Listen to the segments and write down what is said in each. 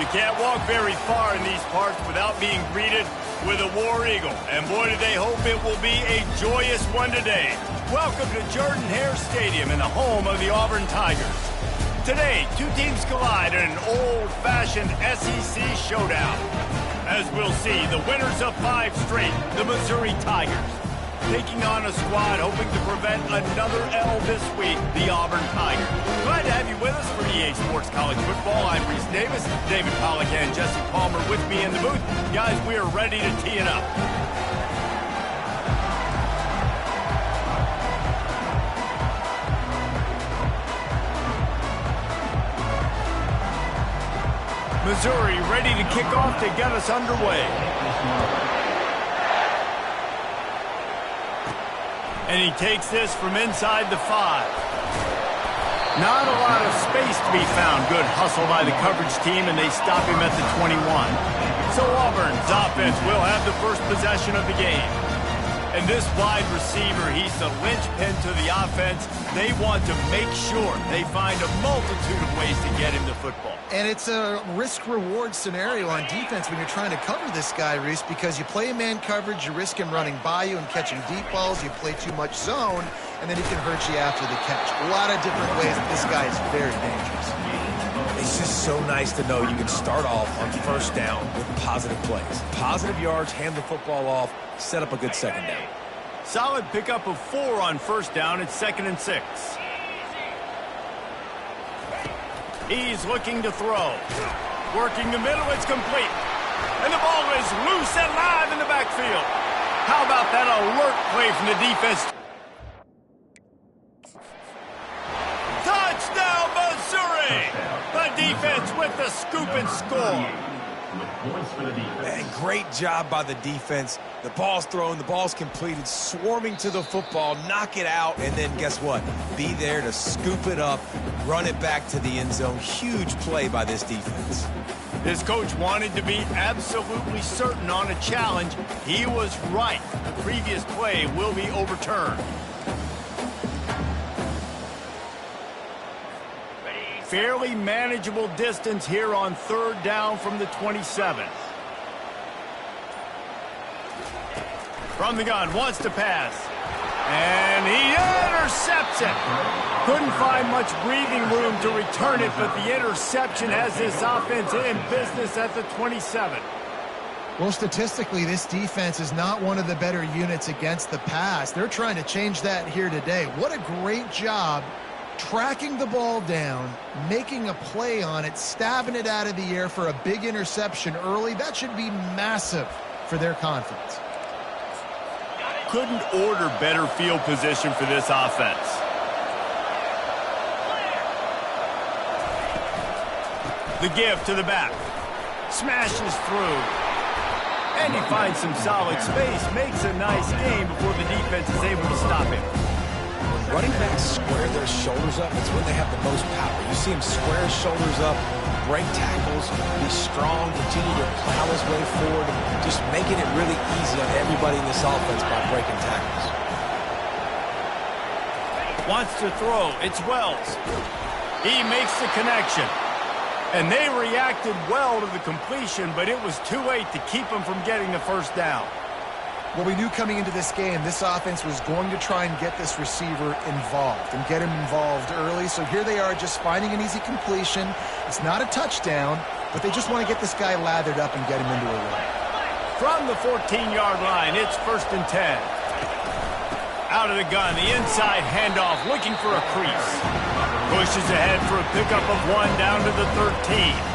You can't walk very far in these parts without being greeted with a War Eagle. And boy, do they hope it will be a joyous one today. Welcome to Jordan-Hare Stadium and the home of the Auburn Tigers. Today, two teams collide in an old-fashioned SEC showdown. As we'll see, the winners of 5 straight, the Missouri Tigers, taking on a squad hoping to prevent another L this week, the Auburn Tigers. Glad to have you with us for EA Sports College Football. I'm Reese Davis, David Pollack and Jesse Palmer with me in the booth. Guys, we are ready to tee it up. Missouri ready to kick off to get us underway. And he takes this from inside the 5. Not a lot of space to be found. Good hustle by the coverage team, and they stop him at the 21. So Auburn's offense will have the first possession of the game. And this wide receiver, he's the linchpin to the offense. They want to make sure they find a multitude of ways to get him the football. And it's a risk-reward scenario on defense when you're trying to cover this guy, Reese, because you play man coverage, you risk him running by you and catching deep balls. You play too much zone, and then he can hurt you after the catch. A lot of different ways that this guy is very dangerous. It's just so nice to know you can start off on first down with positive plays. Positive yards, hand the football off, set up a good second down. Solid pickup of 4 on first down. It's 2nd and 6. He's looking to throw. Working the middle, it's complete. And the ball is loose and live in the backfield. How about that alert play from the defense? Touchdown, Missouri! The defense with the scoop and score. Man, great job by the defense. The ball's thrown, the ball's completed, swarming to the football, knock it out, and then guess what? Be there to scoop it up, run it back to the end zone. Huge play by this defense. This coach wanted to be absolutely certain on a challenge. He was right. The previous play will be overturned. Fairly manageable distance here on 3rd down from the 27. From the gun, wants to pass. And he intercepts it. Couldn't find much breathing room to return it, but the interception has this offense in business at the 27. Well, statistically, this defense is not one of the better units against the pass. They're trying to change that here today. What a great job tracking the ball down, making a play on it, stabbing it out of the air for a big interception early. That should be massive for their confidence. Couldn't order better field position for this offense. The give to the back. Smashes through. And he finds some solid space. Makes a nice game before the defense is able to stop him. When running backs square their shoulders up, it's when they have the most power. You see him square his shoulders up, break tackles, be strong, continue to plow his way forward, just making it really easy on everybody in this offense by breaking tackles. Wants to throw. It's Wells. He makes the connection. And they reacted well to the completion, but it was too late to keep him from getting the first down. Well, we knew coming into this game, this offense was going to try and get this receiver involved and get him involved early. So here they are just finding an easy completion. It's not a touchdown, but they just want to get this guy lathered up and get him into a run. From the 14-yard line, it's 1st and 10. Out of the gun, the inside handoff, looking for a crease. Pushes ahead for a pickup of 1 down to the 13.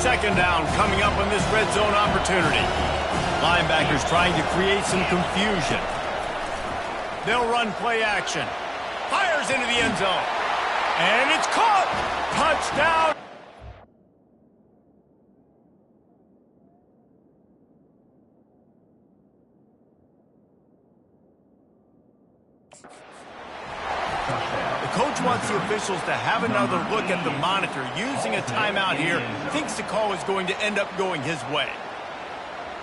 Second down coming up on this red zone opportunity. Linebackers trying to create some confusion. They'll run play action. Fires into the end zone. And it's caught. Touchdown. Coach wants the officials to have another look at the monitor. Using a timeout here, thinks the call is going to end up going his way.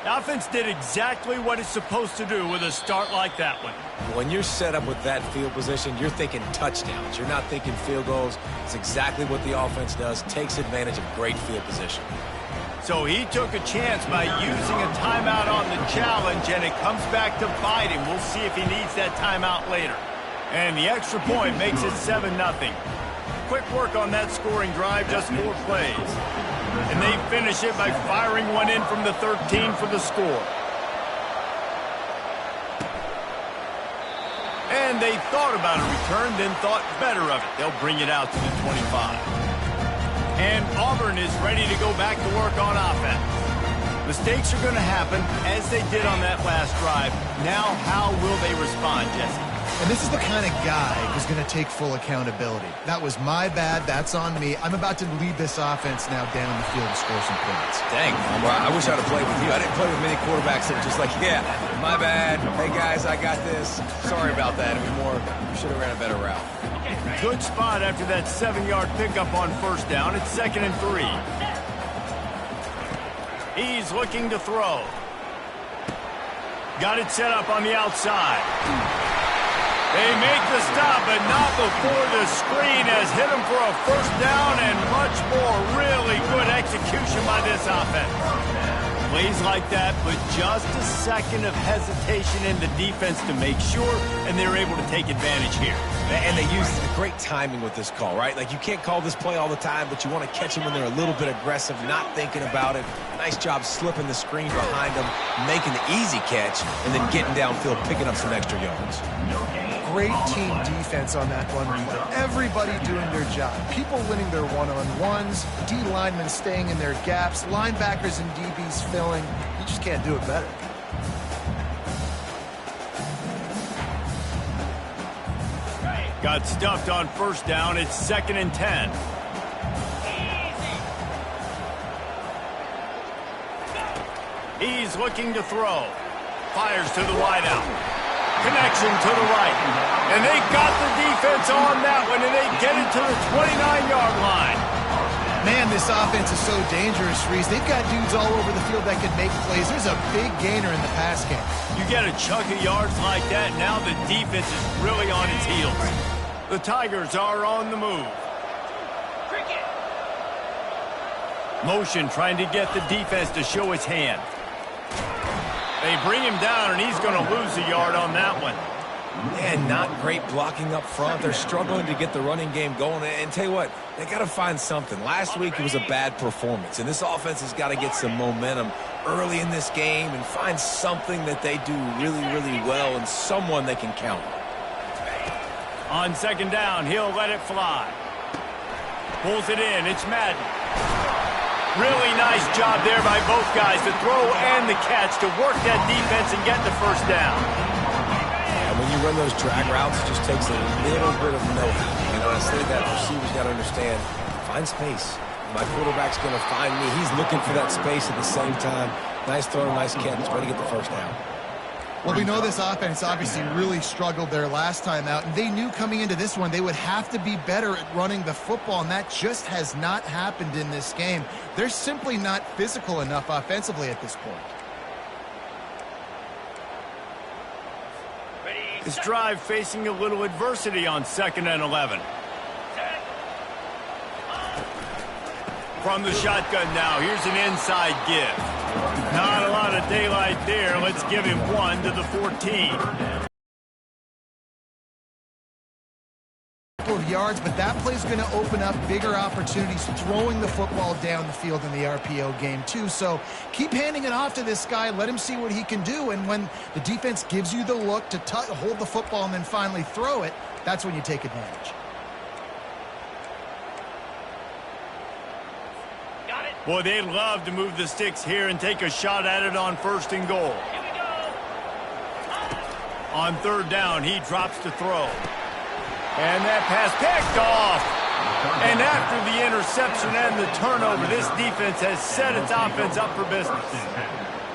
The offense did exactly what it's supposed to do with a start like that one. When you're set up with that field position, you're thinking touchdowns. You're not thinking field goals. It's exactly what the offense does, takes advantage of great field position. So he took a chance by using a timeout on the challenge, and it comes back to bite him. We'll see if he needs that timeout later. And the extra point makes it 7-0. Quick work on that scoring drive, just 4 plays. And they finish it by firing one in from the 13 for the score. And they thought about a return, then thought better of it. They'll bring it out to the 25. And Auburn is ready to go back to work on offense. Mistakes are going to happen, as they did on that last drive. Now, how will they respond, Jesse? And this is the kind of guy who's going to take full accountability. That was my bad. That's on me. I'm about to lead this offense now down the field and score some points. Dang, I wish I'd have played with you. I didn't play with many quarterbacks that were just like, yeah, my bad. Hey, guys, I got this. Sorry about that. It was more, we should have ran a better route. Good spot after that 7-yard pickup on first down. It's 2nd and 3. He's looking to throw. Got it set up on the outside. They make the stop, but not before the screen has hit him for a first down and much more. Really good execution by this offense. Plays like that, but just a second of hesitation in the defense to make sure, and they're able to take advantage here. And they use great timing with this call, right? Like, you can't call this play all the time, but you want to catch them when they're a little bit aggressive, not thinking about it. Nice job slipping the screen behind them, making the easy catch, and then getting downfield, picking up some extra yards. Great team defense on that run read. Everybody doing their job. People winning their one-on-ones, D linemen staying in their gaps, linebackers and DBs filling. You just can't do it better. Got stuffed on first down. It's 2nd and 10. He's looking to throw. Fires to the wideout. Connection to the right. And they got the defense on that one, and they get it to the 29-yard line. Man, this offense is so dangerous, Reese. They've got dudes all over the field that can make plays. There's a big gainer in the pass game. You get a chunk of yards like that, now the defense is really on its heels. The Tigers are on the move. Motion trying to get the defense to show its hand. They bring him down, and he's going to lose a yard on that one. Man, not great blocking up front. They're struggling to get the running game going. And tell you what, they got to find something. Last week it was a bad performance, and this offense has got to get some momentum early in this game and find something that they do really, really well and someone they can count on. On 2nd down, he'll let it fly. Pulls it in. It's Madden. Really nice job there by both guys, the throw and the catch, to work that defense and get the first down. And when you run those drag routes, it just takes a little bit of know-how. And when I say that, receivers got to understand, find space. My quarterback's going to find me. He's looking for that space at the same time. Nice throw, nice catch. Way to get the first down. Well, we know this offense obviously really struggled their last time out, and they knew coming into this one they would have to be better at running the football, and that just has not happened in this game. They're simply not physical enough offensively at this point. This drive facing a little adversity on 2nd and 11. From the shotgun now, here's an inside give. Not a lot of daylight there. Let's give him one to the 14. Of yards, but that play's going to open up bigger opportunities throwing the football down the field in the RPO game too. So keep handing it off to this guy, let him see what he can do, and when the defense gives you the look to hold the football and then finally throw it, that's when you take advantage. Boy, they'd love to move the sticks here and take a shot at it on 1st and goal. On 3rd down, he drops to throw. And that pass picked off. And after the interception and the turnover, this defense has set its offense up for business.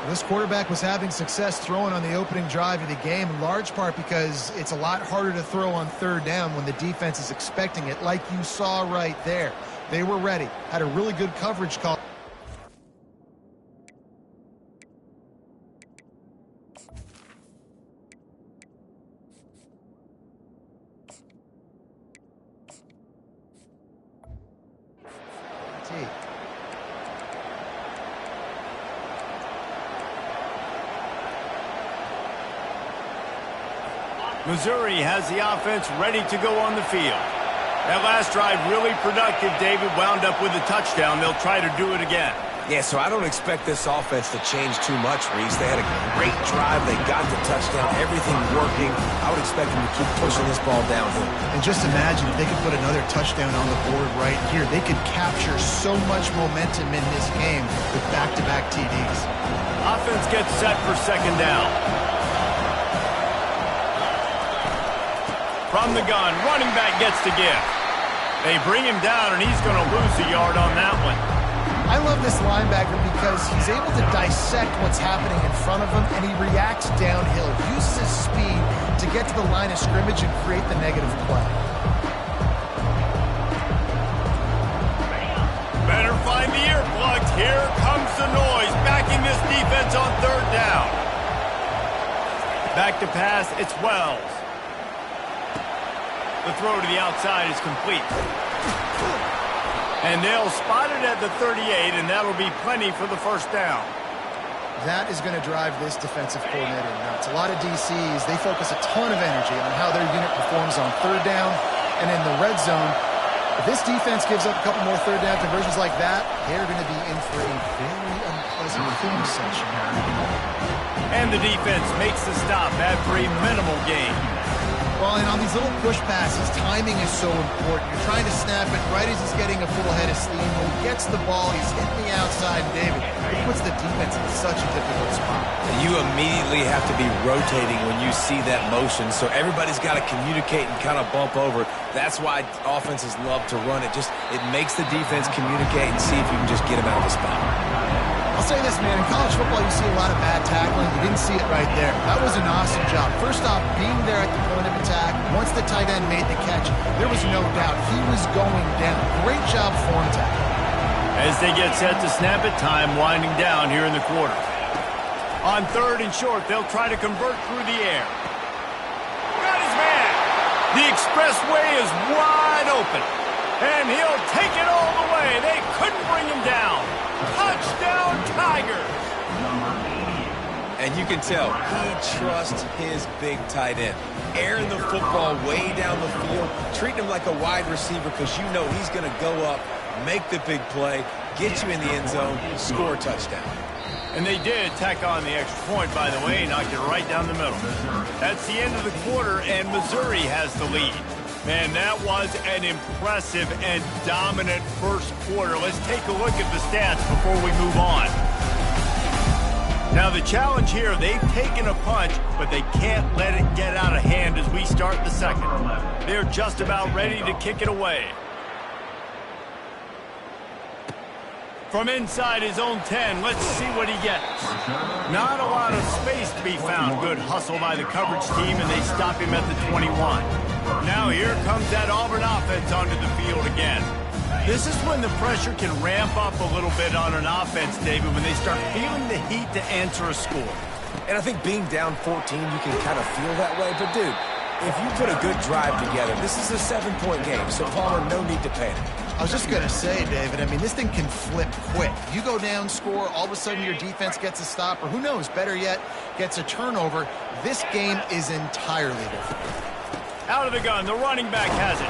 This quarterback was having success throwing on the opening drive of the game, in large part because it's a lot harder to throw on 3rd down when the defense is expecting it, like you saw right there. They were ready, had a really good coverage call. Missouri has the offense ready to go on the field. That last drive really productive, David. Wound up with a touchdown. They'll try to do it again. Yeah, so I don't expect this offense to change too much, Reese. They had a great drive. They got the touchdown. Everything working. I would expect them to keep pushing this ball downhill. And just imagine if they could put another touchdown on the board right here. They could capture so much momentum in this game with back-to-back TDs. Offense gets set for second down. From the gun, running back gets to give. They bring him down, and he's going to lose a yard on that one. I love this linebacker because he's able to dissect what's happening in front of him, and he reacts downhill, uses his speed to get to the line of scrimmage and create the negative play. Better find the earplugs. Here comes the noise, backing this defense on third down. Back to pass, it's Wells. The throw to the outside is complete. And they'll spot it at the 38, and that'll be plenty for the first down. That is going to drive this defensive coordinator nuts. A lot of DCs, they focus a ton of energy on how their unit performs on third down and in the red zone. If this defense gives up a couple more third down conversions like that, they're going to be in for a very unpleasant film session. And the defense makes the stop after a minimal gain. Well, and on these little push passes, timing is so important. You're trying to snap it right as he's getting a full head of steam. When he gets the ball, he's hitting the outside, and David, it puts the defense in such a difficult spot. You immediately have to be rotating when you see that motion, so everybody's got to communicate and kind of bump over. That's why offenses love to run it. It makes the defense communicate and see if you can just get him out of the spot. I'll say this, man, in college football you see a lot of bad tackling. You didn't see it right there. That was an awesome job. First off, being there at the point of attack, once the tight end made the catch, there was no doubt he was going down. Great job form tackle. As they get set to snap it, time winding down here in the quarter. On third and short, they'll try to convert through the air. Got his man. The expressway is wide open. And he'll take it all the way. They couldn't bring him down. Touchdown, Tigers! And you can tell he trusts his big tight end. Airing the football way down the field, treating him like a wide receiver because you know he's going to go up, make the big play, get you in the end zone, score a touchdown. And they did tack on the extra point, by the way, knocked it right down the middle. That's the end of the quarter, and Missouri has the lead. Man, that was an impressive and dominant first quarter. Let's take a look at the stats before we move on. Now, the challenge here, they've taken a punch, but they can't let it get out of hand as we start the second. They're just about ready to kick it away. From inside his own 10, let's see what he gets. Not a lot of space to be found. Good hustle by the coverage team, and they stop him at the 21. Now here comes that Auburn offense onto the field again. This is when the pressure can ramp up a little bit on an offense, David, when they start feeling the heat to answer a score. And I think being down 14, you can kind of feel that way. But, dude, if you put a good drive together, this is a 7-point game, so Palmer, no need to panic. I was just going to say, David, I mean, this thing can flip quick. You go down, score, all of a sudden your defense gets a stop, or who knows, better yet, gets a turnover. This game is entirely different. Out of the gun, the running back has it.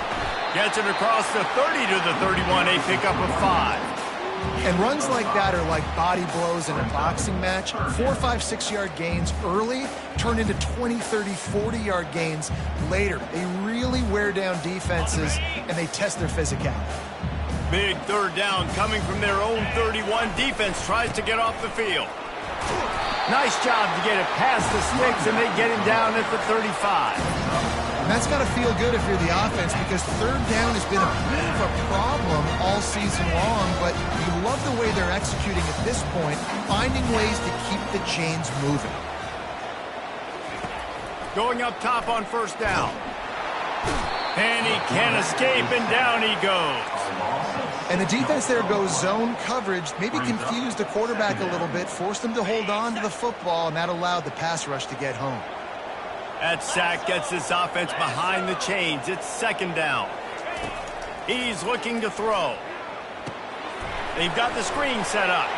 Gets it across the 30 to the 31, a pickup of 5. And runs like that are like body blows in a boxing match. 4, 5, 6-yard gains early turn into 20, 30, 40-yard gains later. They really wear down defenses, and they test their physicality. Big third down coming from their own 31. Defense tries to get off the field. Nice job to get it past the sticks, and they get him down at the 35. And that's got to feel good if you're the offense, because third down has been a bit of a problem all season long, but you love the way they're executing at this point, finding ways to keep the chains moving. Going up top on first down. And he can't escape, and down he goes. And the defense there goes zone coverage, maybe confused the quarterback a little bit, forced him to hold on to the football, and that allowed the pass rush to get home. That sack gets this offense behind the chains. It's second down. He's looking to throw. They've got the screen set up.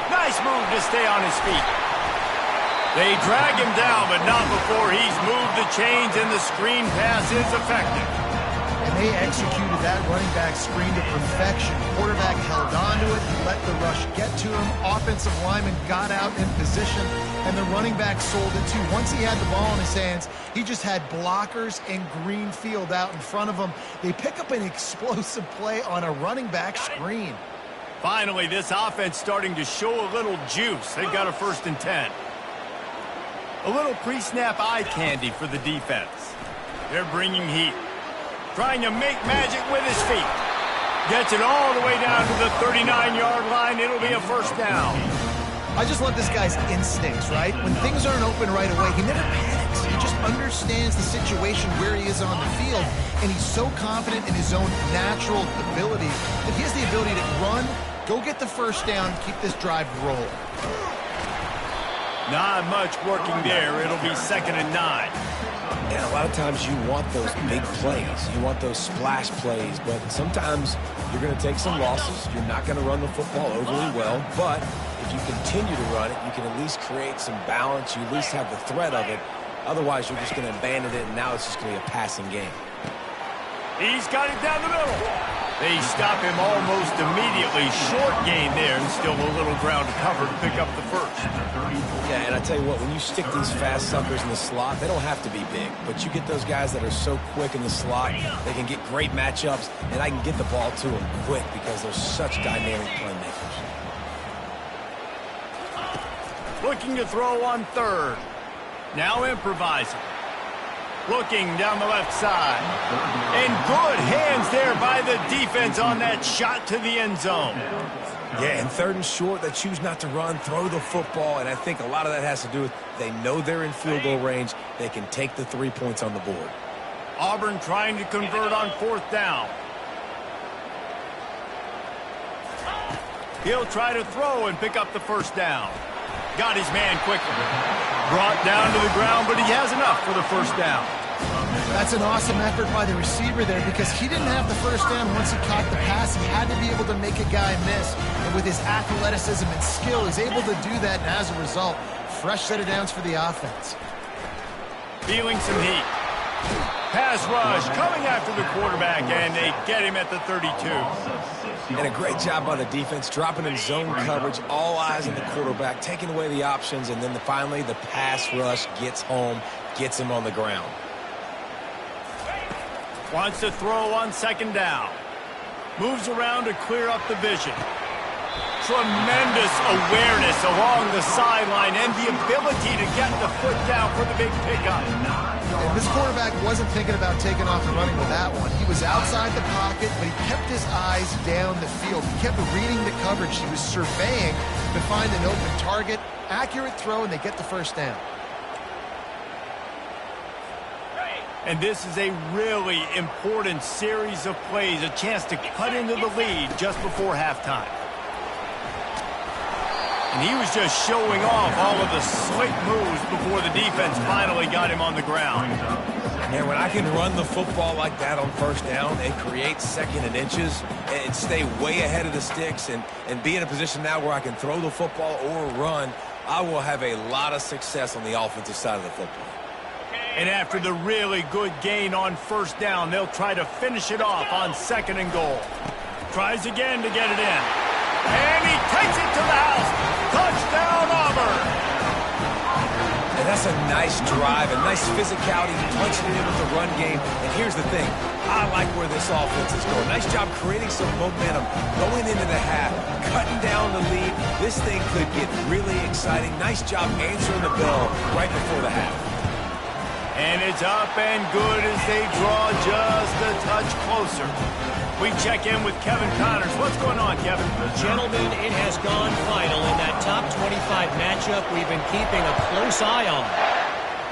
Nice move to stay on his feet. They drag him down, but not before he's moved the chains and the screen pass is effective. And they executed that running back screen to perfection. Quarterback held on to it. He let the rush get to him. Offensive lineman got out in position, and the running back sold it too. Once he had the ball in his hands, he just had blockers and green field out in front of him. They pick up an explosive play on a running back screen. Finally, this offense starting to show a little juice. They've got a 1st and 10. A little pre-snap eye candy for the defense. They're bringing heat. Trying to make magic with his feet. Gets it all the way down to the 39-yard line. It'll be a 1st down. I just love this guy's instincts, right? When things aren't open right away, he never panics. He just understands the situation where he is on the field, and he's so confident in his own natural ability that he has the ability to run, go get the 1st down, keep this drive rolling. Not much working there. It'll be 2nd and 9. Yeah, a lot of times you want those big plays. You want those splash plays, but sometimes you're going to take some losses. You're not going to run the football overly well, but if you continue to run it, you can at least create some balance. You at least have the threat of it. Otherwise, you're just going to abandon it, and now it's just going to be a passing game. He's got it down the middle. They stop him almost immediately. Short gain there, and still a little ground to cover to pick up the 1st. Yeah, and I tell you what, when you stick these fast suckers in the slot, they don't have to be big. But you get those guys that are so quick in the slot, they can get great matchups, and I can get the ball to them quick because they're such dynamic playmakers. Looking to throw on 3rd. Now improvising. Looking down the left side. And good hands there by the defense on that shot to the end zone. Yeah, and 3rd and short, they choose not to run, throw the football, and I think a lot of that has to do with they know they're in field goal range. They can take the 3 points on the board. Auburn trying to convert on 4th down. He'll try to throw and pick up the 1st down. Got his man quickly. Brought down to the ground, but he has enough for the 1st down. That's an awesome effort by the receiver there because he didn't have the 1st down once he caught the pass. He had to be able to make a guy miss. And with his athleticism and skill, he's able to do that. And as a result, fresh set of downs for the offense. Feeling some heat. Pass rush coming after the quarterback, and they get him at the 32. And a great job by the defense, dropping in zone coverage, all eyes on the quarterback, taking away the options, and then finally the pass rush gets home, gets him on the ground. Wants to throw on 2nd down. Moves around to clear up the vision. Tremendous awareness along the sideline and the ability to get the foot down for the big pickup. And this quarterback wasn't thinking about taking off and running with that one. He was outside the pocket, but he kept his eyes down the field. He kept reading the coverage. He was surveying to find an open target. Accurate throw, and they get the 1st down. And this is a really important series of plays, a chance to cut into the lead just before halftime. And he was just showing off all of the slick moves before the defense finally got him on the ground. Yeah, when I can run the football like that on 1st down and create 2nd and inches and stay way ahead of the sticks and be in a position now where I can throw the football or run, I will have a lot of success on the offensive side of the football. And after the really good gain on 1st down, they'll try to finish it off on 2nd and goal. Tries again to get it in. And he takes it to the house. Touchdown, Auburn. And that's a nice drive, a nice physicality, punching it in with the run game. And here's the thing. I like where this offense is going. Nice job creating some momentum, going into the half, cutting down the lead. This thing could get really exciting. Nice job answering the bell right before the half. And it's up and good as they draw just a touch closer. We check in with Kevin Connors. What's going on, Kevin? Gentlemen, it has gone final in that top 25 matchup we've been keeping a close eye on.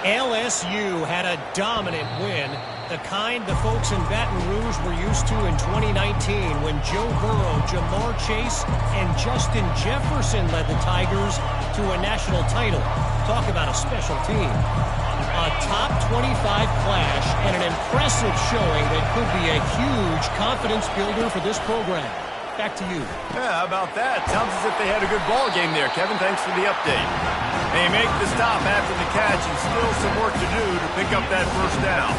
LSU had a dominant win, the kind the folks in Baton Rouge were used to in 2019 when Joe Burrow, Jamar Chase, and Justin Jefferson led the Tigers to a national title. Talk about a special team. A top 25 clash and an impressive showing that could be a huge confidence builder for this program. Back to you. Yeah, how about that? Sounds as if they had a good ball game there, Kevin. Thanks for the update. They make the stop after the catch and still some work to do to pick up that first down.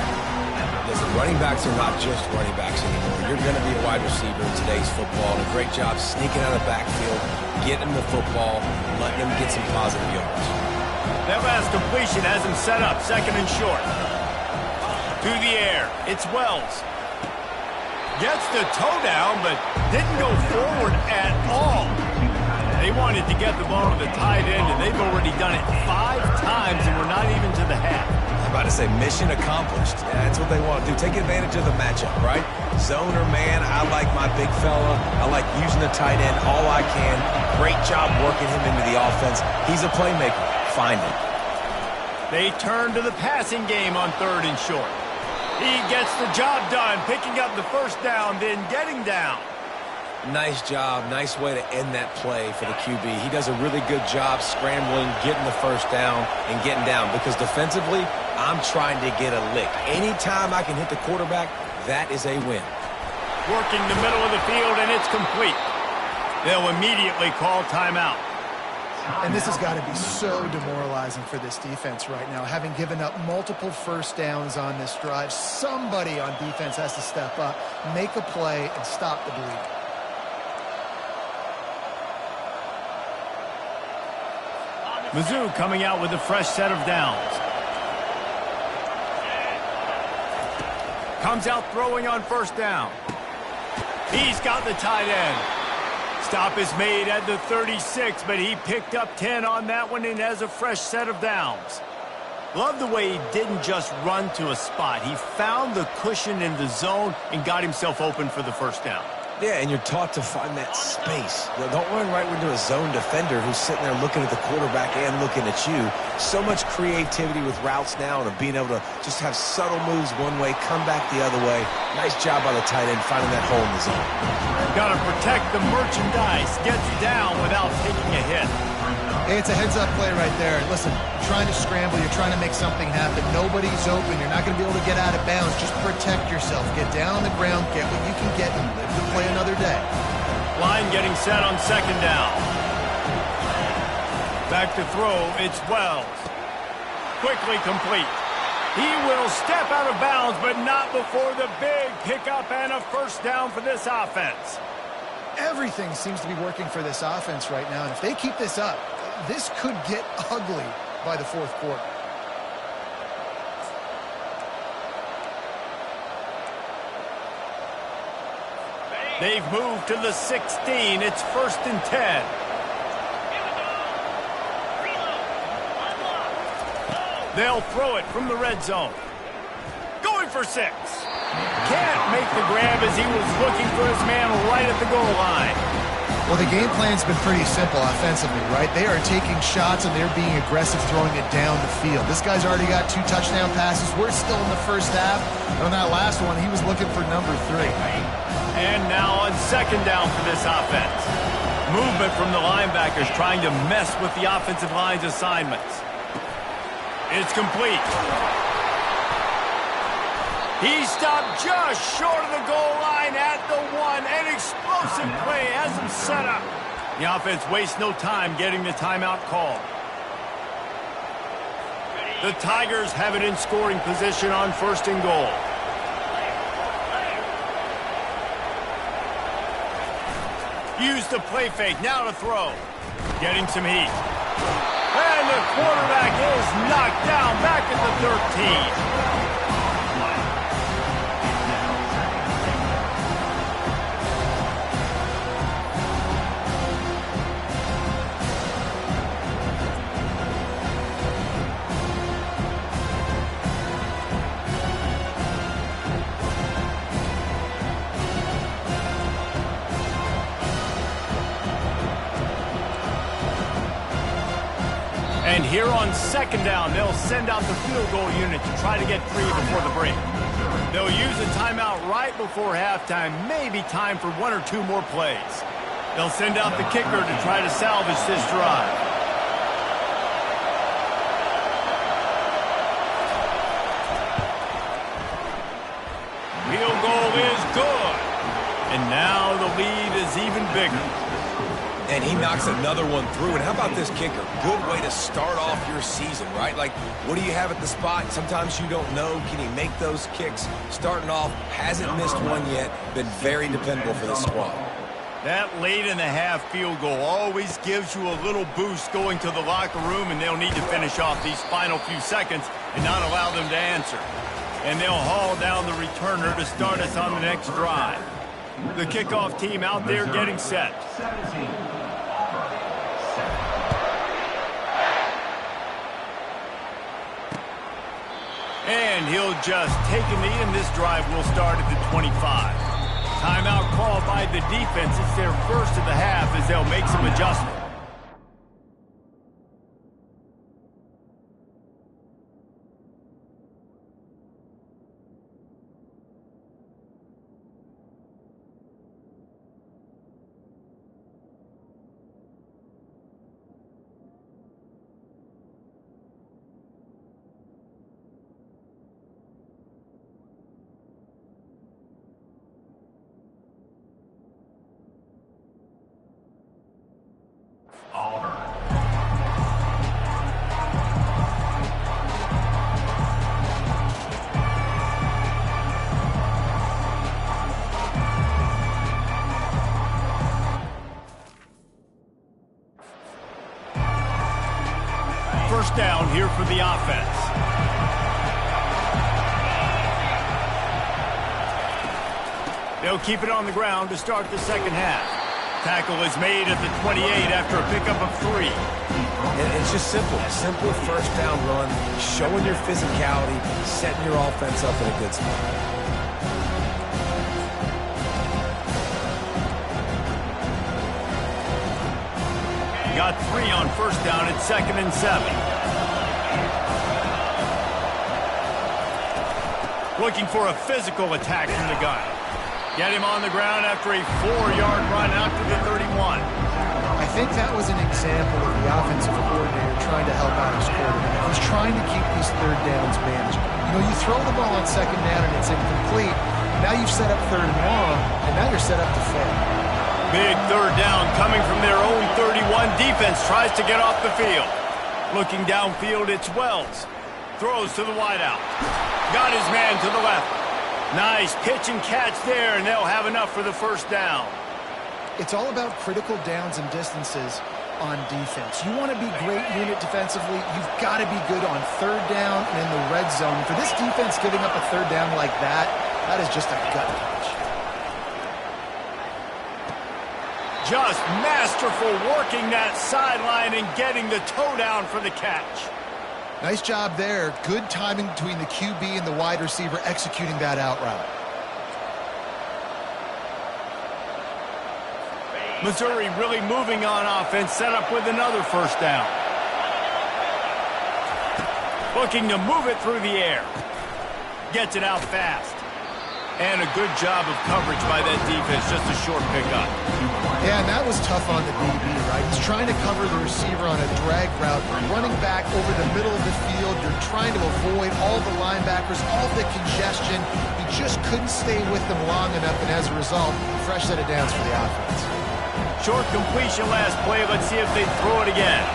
Listen, running backs are not just running backs anymore. You're going to be a wide receiver in today's football, and a great job sneaking out of the backfield, getting him the football, letting him get some positive yards. That last completion has him set up, second and short. To the air, it's Wells. Gets the toe down, but didn't go forward at all. They wanted to get the ball to the tight end, and they've already done it 5 times, and we're not even to the half. I'm about to say mission accomplished. Yeah, that's what they want to do. Take advantage of the matchup, right? Zone or man, I like my big fella. I like using the tight end all I can. Great job working him into the offense. He's a playmaker. Find him. They turn to the passing game on 3rd and short. He gets the job done, picking up the first down, then getting down. Nice job. Nice way to end that play for the QB. He does a really good job scrambling, getting the first down, and getting down. Because defensively, I'm trying to get a lick. Anytime I can hit the quarterback, that is a win. Working the middle of the field, and it's complete. They'll immediately call timeout. And this has got to be so demoralizing for this defense right now, having given up multiple first downs on this drive. Somebody on defense has to step up, make a play, and stop the bleeding. Mizzou coming out with a fresh set of downs. Comes out throwing on first down. He's got the tight end. Stop is made at the 36, but he picked up 10 on that one and has a fresh set of downs. Love the way he didn't just run to a spot. He found the cushion in the zone and got himself open for the first down. Yeah, and you're taught to find that space. You know, don't run right into a zone defender who's sitting there looking at the quarterback and looking at you. So much creativity with routes now and being able to just have subtle moves one way, come back the other way. Nice job by the tight end finding that hole in the zone. Got to protect the merchandise. Gets down without taking a hit. It's a heads-up play right there. Listen, you're trying to scramble. You're trying to make something happen. Nobody's open. You're not going to be able to get out of bounds. Just protect yourself. Get down on the ground. Get what you can get and live to play another day. Line getting set on second down. Back to throw. It's Wells. Quickly complete. He will step out of bounds, but not before the big pickup and a first down for this offense. Everything seems to be working for this offense right now, and if they keep this up, this could get ugly by the 4th quarter. They've moved to the 16. It's 1st and 10. They'll throw it from the red zone. Going for 6. Can't make the grab as he was looking for his man right at the goal line. Well, the game plan's been pretty simple offensively, right? They are taking shots and they're being aggressive throwing it down the field. This guy's already got 2 touchdown passes. We're still in the first half. And on that last one, he was looking for number 3. And now on second down for this offense. Movement from the linebackers trying to mess with the offensive line's assignments. It's complete. He stopped just short of the goal line at the 1. An explosive play has him set up. The offense wastes no time getting the timeout call. The Tigers have it in scoring position on 1st and goal. Use the play fake, now to throw. Getting some heat. And the quarterback is knocked down back at the 13. And here on second down, they'll send out the field goal unit to try to get free before the break. They'll use a timeout right before halftime, maybe time for 1 or 2 more plays. They'll send out the kicker to try to salvage this drive. Field goal is good. And now the lead is even bigger. And he knocks another one through. And how about this kicker? Good way to start off your season, right? Like, what do you have at the spot? Sometimes you don't know. Can he make those kicks? Starting off, hasn't missed one yet. Been very dependable for this squad. That late in the half field goal always gives you a little boost going to the locker room, and they'll need to finish off these final few seconds and not allow them to answer. And they'll haul down the returner to start us on the next drive. The kickoff team out there getting set. And he'll just take a knee, and this drive will start at the 25. Timeout called by the defense. It's their first of the half as they'll make some adjustments. First down here for the offense. They'll keep it on the ground to start the second half. Tackle is made at the 28 after a pickup of 3. And it's just simple. Simple first down run, showing your physicality, setting your offense up in a good spot. Got 3 on first down at 2nd and 7. Looking for a physical attack from the gun. Get him on the ground after a 4-yard run out to the 31. I think that was an example of the offensive coordinator trying to help out his quarterback. He's trying to keep these third downs manageable. You know, you throw the ball on second down and it's incomplete. Now you've set up third and long, and now you're set up to fail. Big third down coming from their own 31. Defense tries to get off the field. Looking downfield, it's Wells. Throws to the wideout. Got his man to the left. Nice pitch and catch there, and they'll have enough for the first down. It's all about critical downs and distances on defense. You want to be great unit defensively, you've got to be good on third down and in the red zone. For this defense giving up a third down like that, that is just a gut punch. Just masterful working that sideline and getting the toe down for the catch. Nice job there. Good timing between the QB and the wide receiver executing that out route. Missouri really moving on offense, set up with another first down. Looking to move it through the air. Gets it out fast. And a good job of coverage by that defense, just a short pickup. Yeah, and that was tough on the DB, right? He's trying to cover the receiver on a drag route, running back over the middle of the field. You're trying to avoid all the linebackers, all the congestion. He just couldn't stay with them long enough, and as a result, fresh set of downs for the offense. Short completion last play. Let's see if they throw it again.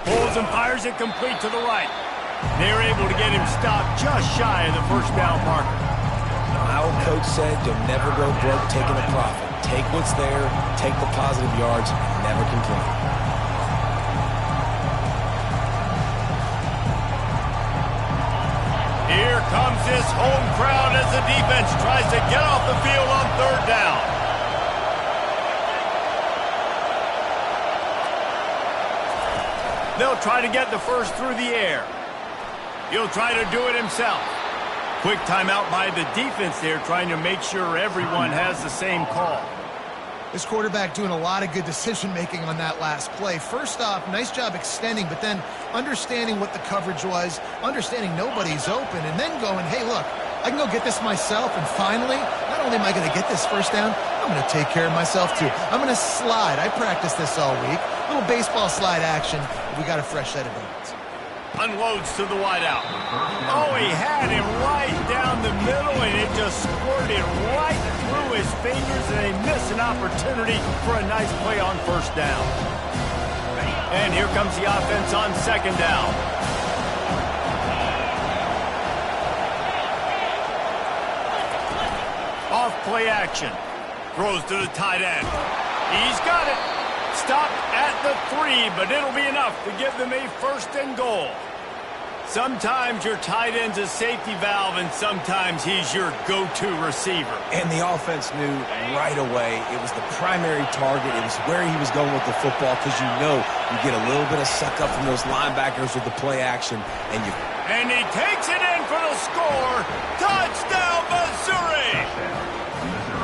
Pulls and fires it complete to the right. They're able to get him stopped just shy of the first down marker. Our coach said you'll never go broke taking a profit. Take what's there, take the positive yards, and never complain. Here comes this home crowd as the defense tries to get off the field on third down. They'll try to get the first through the air. He'll try to do it himself. Quick timeout by the defense there, trying to make sure everyone has the same call. This quarterback doing a lot of good decision-making on that last play. First off, nice job extending, but then understanding what the coverage was, understanding nobody's open, and then going, hey, look, I can go get this myself, and finally, not only am I going to get this first down, I'm going to take care of myself too. I'm going to slide. I practiced this all week. Little baseball slide action. We got a fresh set of downs. Unloads to the wideout. Oh, he had him right down the middle, and it just squirted right through his fingers, and they miss an opportunity for a nice play on first down. And here comes the offense on second down. Off play action. Throws to the tight end. He's got it. Stopped at the 3, but it'll be enough to give them a first and goal. Sometimes your tight end's a safety valve, and sometimes he's your go-to receiver. And the offense knew right away it was the primary target. It was where he was going with the football, because you know you get a little bit of suck up from those linebackers with the play action. And he takes it in for the score. Touchdown, Missouri!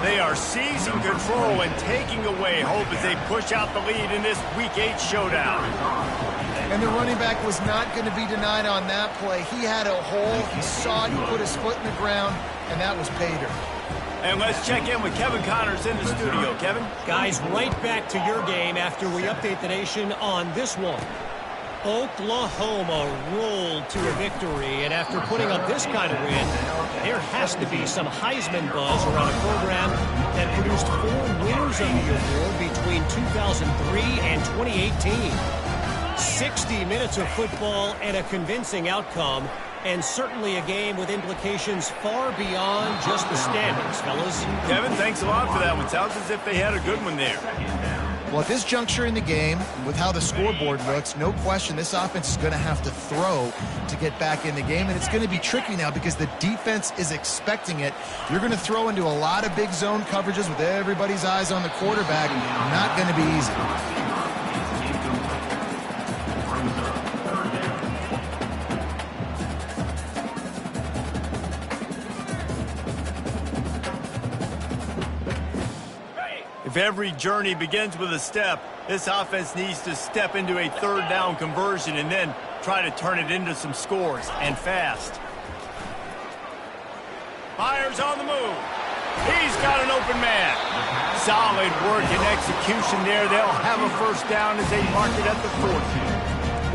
They are seizing control and taking away hope as they push out the lead in this Week 8 showdown. And the running back was not going to be denied on that play. He had a hole. He saw it. He put his foot in the ground, and that was pay dirt. And let's check in with Kevin Connors in the studio. Kevin? Guys, right back to your game after we update the nation on this one. Oklahoma rolled to a victory, and after putting up this kind of win, there has to be some Heisman buzz around a program that produced 4 winners of the award between 2003 and 2018. 60 minutes of football and a convincing outcome, and certainly a game with implications far beyond just the standings, fellas. Kevin, thanks a lot for that one. Sounds as if they had a good one there. Well, at this juncture in the game, with how the scoreboard looks, no question this offense is going to have to throw to get back in the game, and it's going to be tricky now because the defense is expecting it. You're going to throw into a lot of big zone coverages with everybody's eyes on the quarterback. Not going to be easy. If every journey begins with a step, this offense needs to step into a third down conversion and then try to turn it into some scores, and fast. Myers on the move. He's got an open man. Solid work and execution there. They'll have a first down as they mark it at the 40.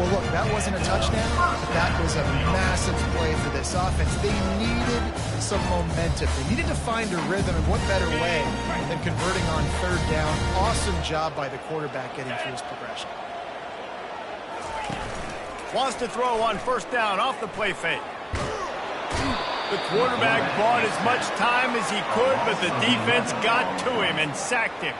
Well, look, that wasn't a touchdown. That was a massive play for this offense. They needed some momentum. They needed to find a rhythm, and what better way than converting on third down. Awesome job by the quarterback getting through his progression. Wants to throw on first down off the play fake. The quarterback bought as much time as he could, but the defense got to him and sacked him.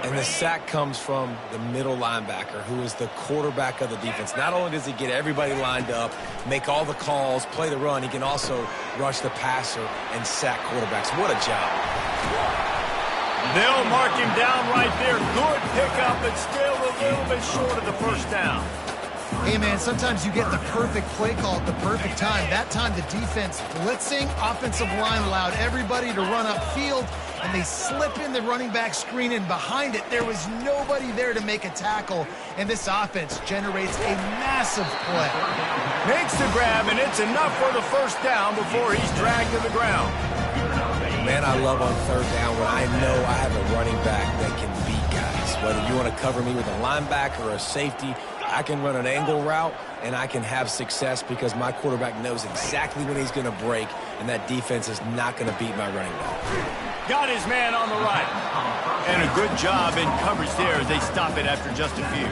And the sack comes from the middle linebacker, who is the quarterback of the defense. Not only does he get everybody lined up, make all the calls, play the run, he can also rush the passer and sack quarterbacks. What a job. They'll mark him down right there. Good pickup, but still a little bit short of the first down. Hey, man, sometimes you get the perfect play call at the perfect time. That time the defense blitzing, offensive line allowed everybody to run upfield, and they slip in the running back screen, and behind it there was nobody there to make a tackle, and this offense generates a massive play. Makes the grab, and it's enough for the first down before he's dragged to the ground. Man, I love on third down when I know I have a running back that can beat guys. Whether you want to cover me with a linebacker or a safety, I can run an angle route, and I can have success because my quarterback knows exactly when he's going to break, and that defense is not going to beat my running back. Got his man on the right. And a good job in coverage there as they stop it after just a few.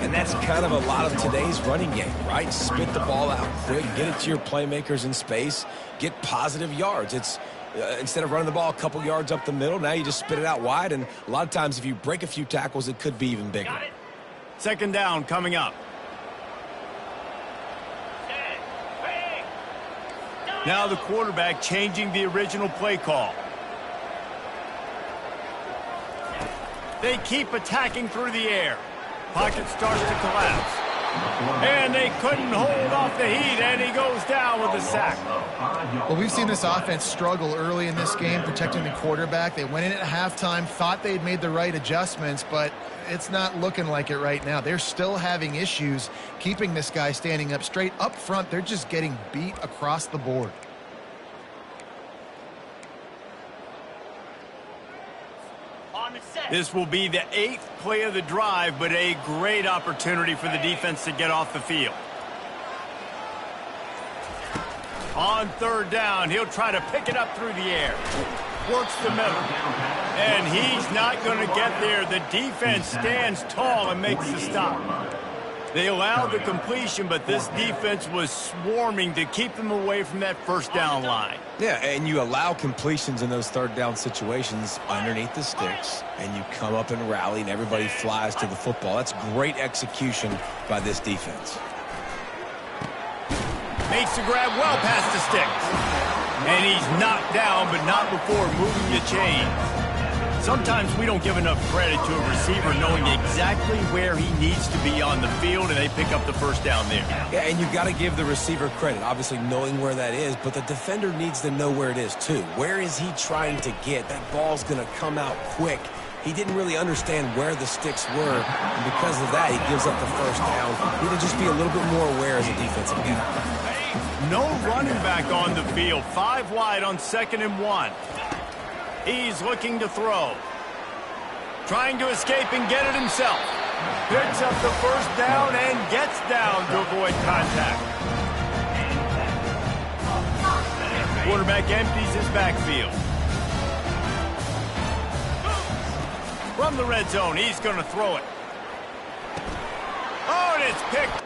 And that's kind of a lot of today's running game, right? Spit the ball out quick, get it to your playmakers in space, get positive yards. It's instead of running the ball a couple yards up the middle, now you just spit it out wide, and a lot of times if you break a few tackles, it could be even bigger. Second down coming up. Now the quarterback changing the original play call. They keep attacking through the air. Pocket starts to collapse. And they couldn't hold off the heat, and he goes down with a sack. Well, we've seen this offense struggle early in this game protecting the quarterback. They went in at halftime, thought they'd made the right adjustments, but it's not looking like it right now. They're still having issues keeping this guy standing up straight. Up front, they're just getting beat across the board. On the set. This will be the 8th play of the drive, but a great opportunity for the defense to get off the field. On 3rd down, he'll try to pick it up through the air. Works the middle. And he's not going to get there. The defense stands tall and makes the stop. They allowed the completion, but this defense was swarming to keep them away from that 1st down line. Yeah, and you allow completions in those 3rd down situations underneath the sticks, and you come up and rally, and everybody flies to the football. That's great execution by this defense. Makes the grab well past the sticks. And he's knocked down, but not before moving the chain. Sometimes we don't give enough credit to a receiver knowing exactly where he needs to be on the field, and they pick up the 1st down there. Yeah, and you've got to give the receiver credit, obviously knowing where that is, but the defender needs to know where it is too. Where is he trying to get? That ball's going to come out quick. He didn't really understand where the sticks were, and because of that, he gives up the 1st down. Need to just be a little bit more aware as a defensive guy. No running back on the field. 5 wide on 2nd and 1. He's looking to throw. Trying to escape and get it himself. Picks up the 1st down and gets down to avoid contact. Quarterback empties his backfield. From the red zone, he's going to throw it. Oh, and it's picked.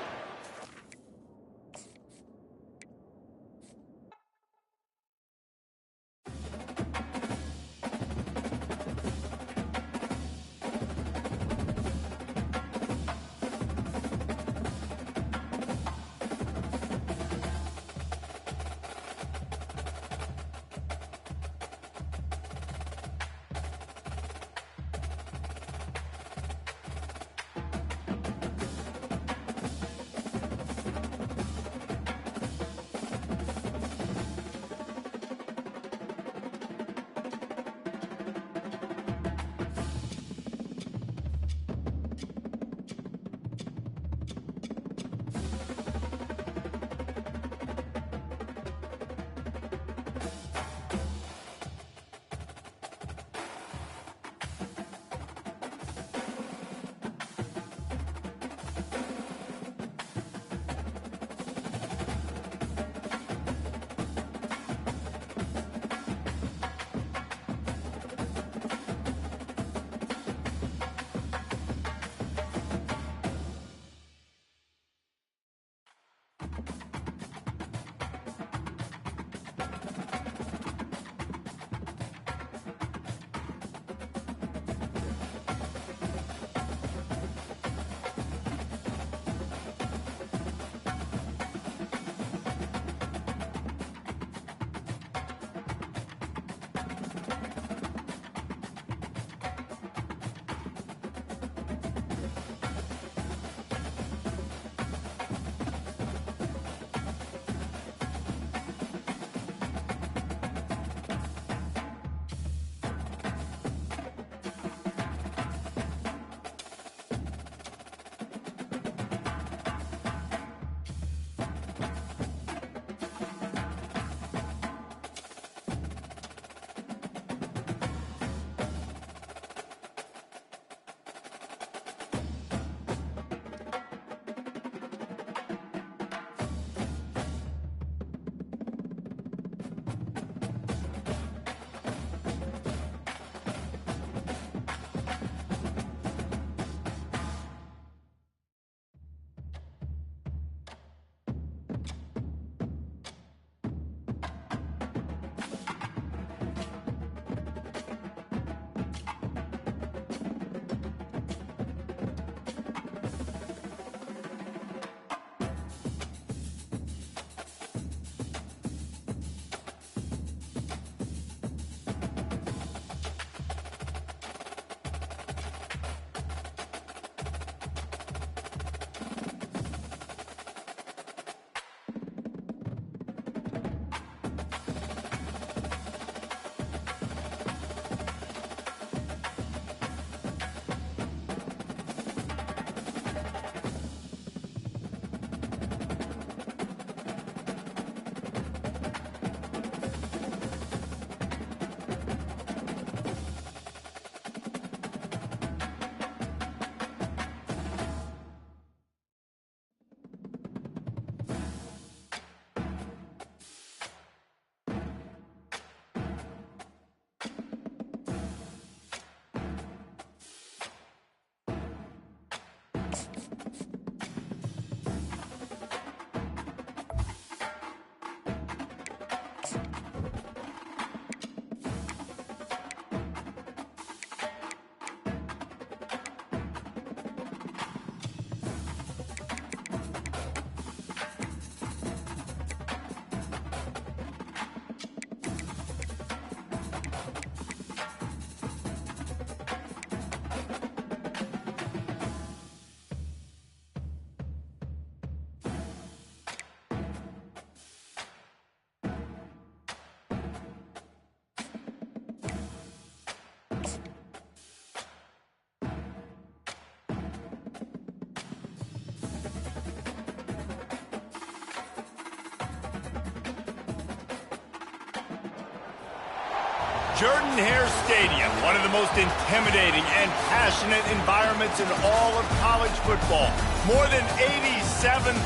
Jordan-Hare Stadium, one of the most intimidating and passionate environments in all of college football. More than 87,000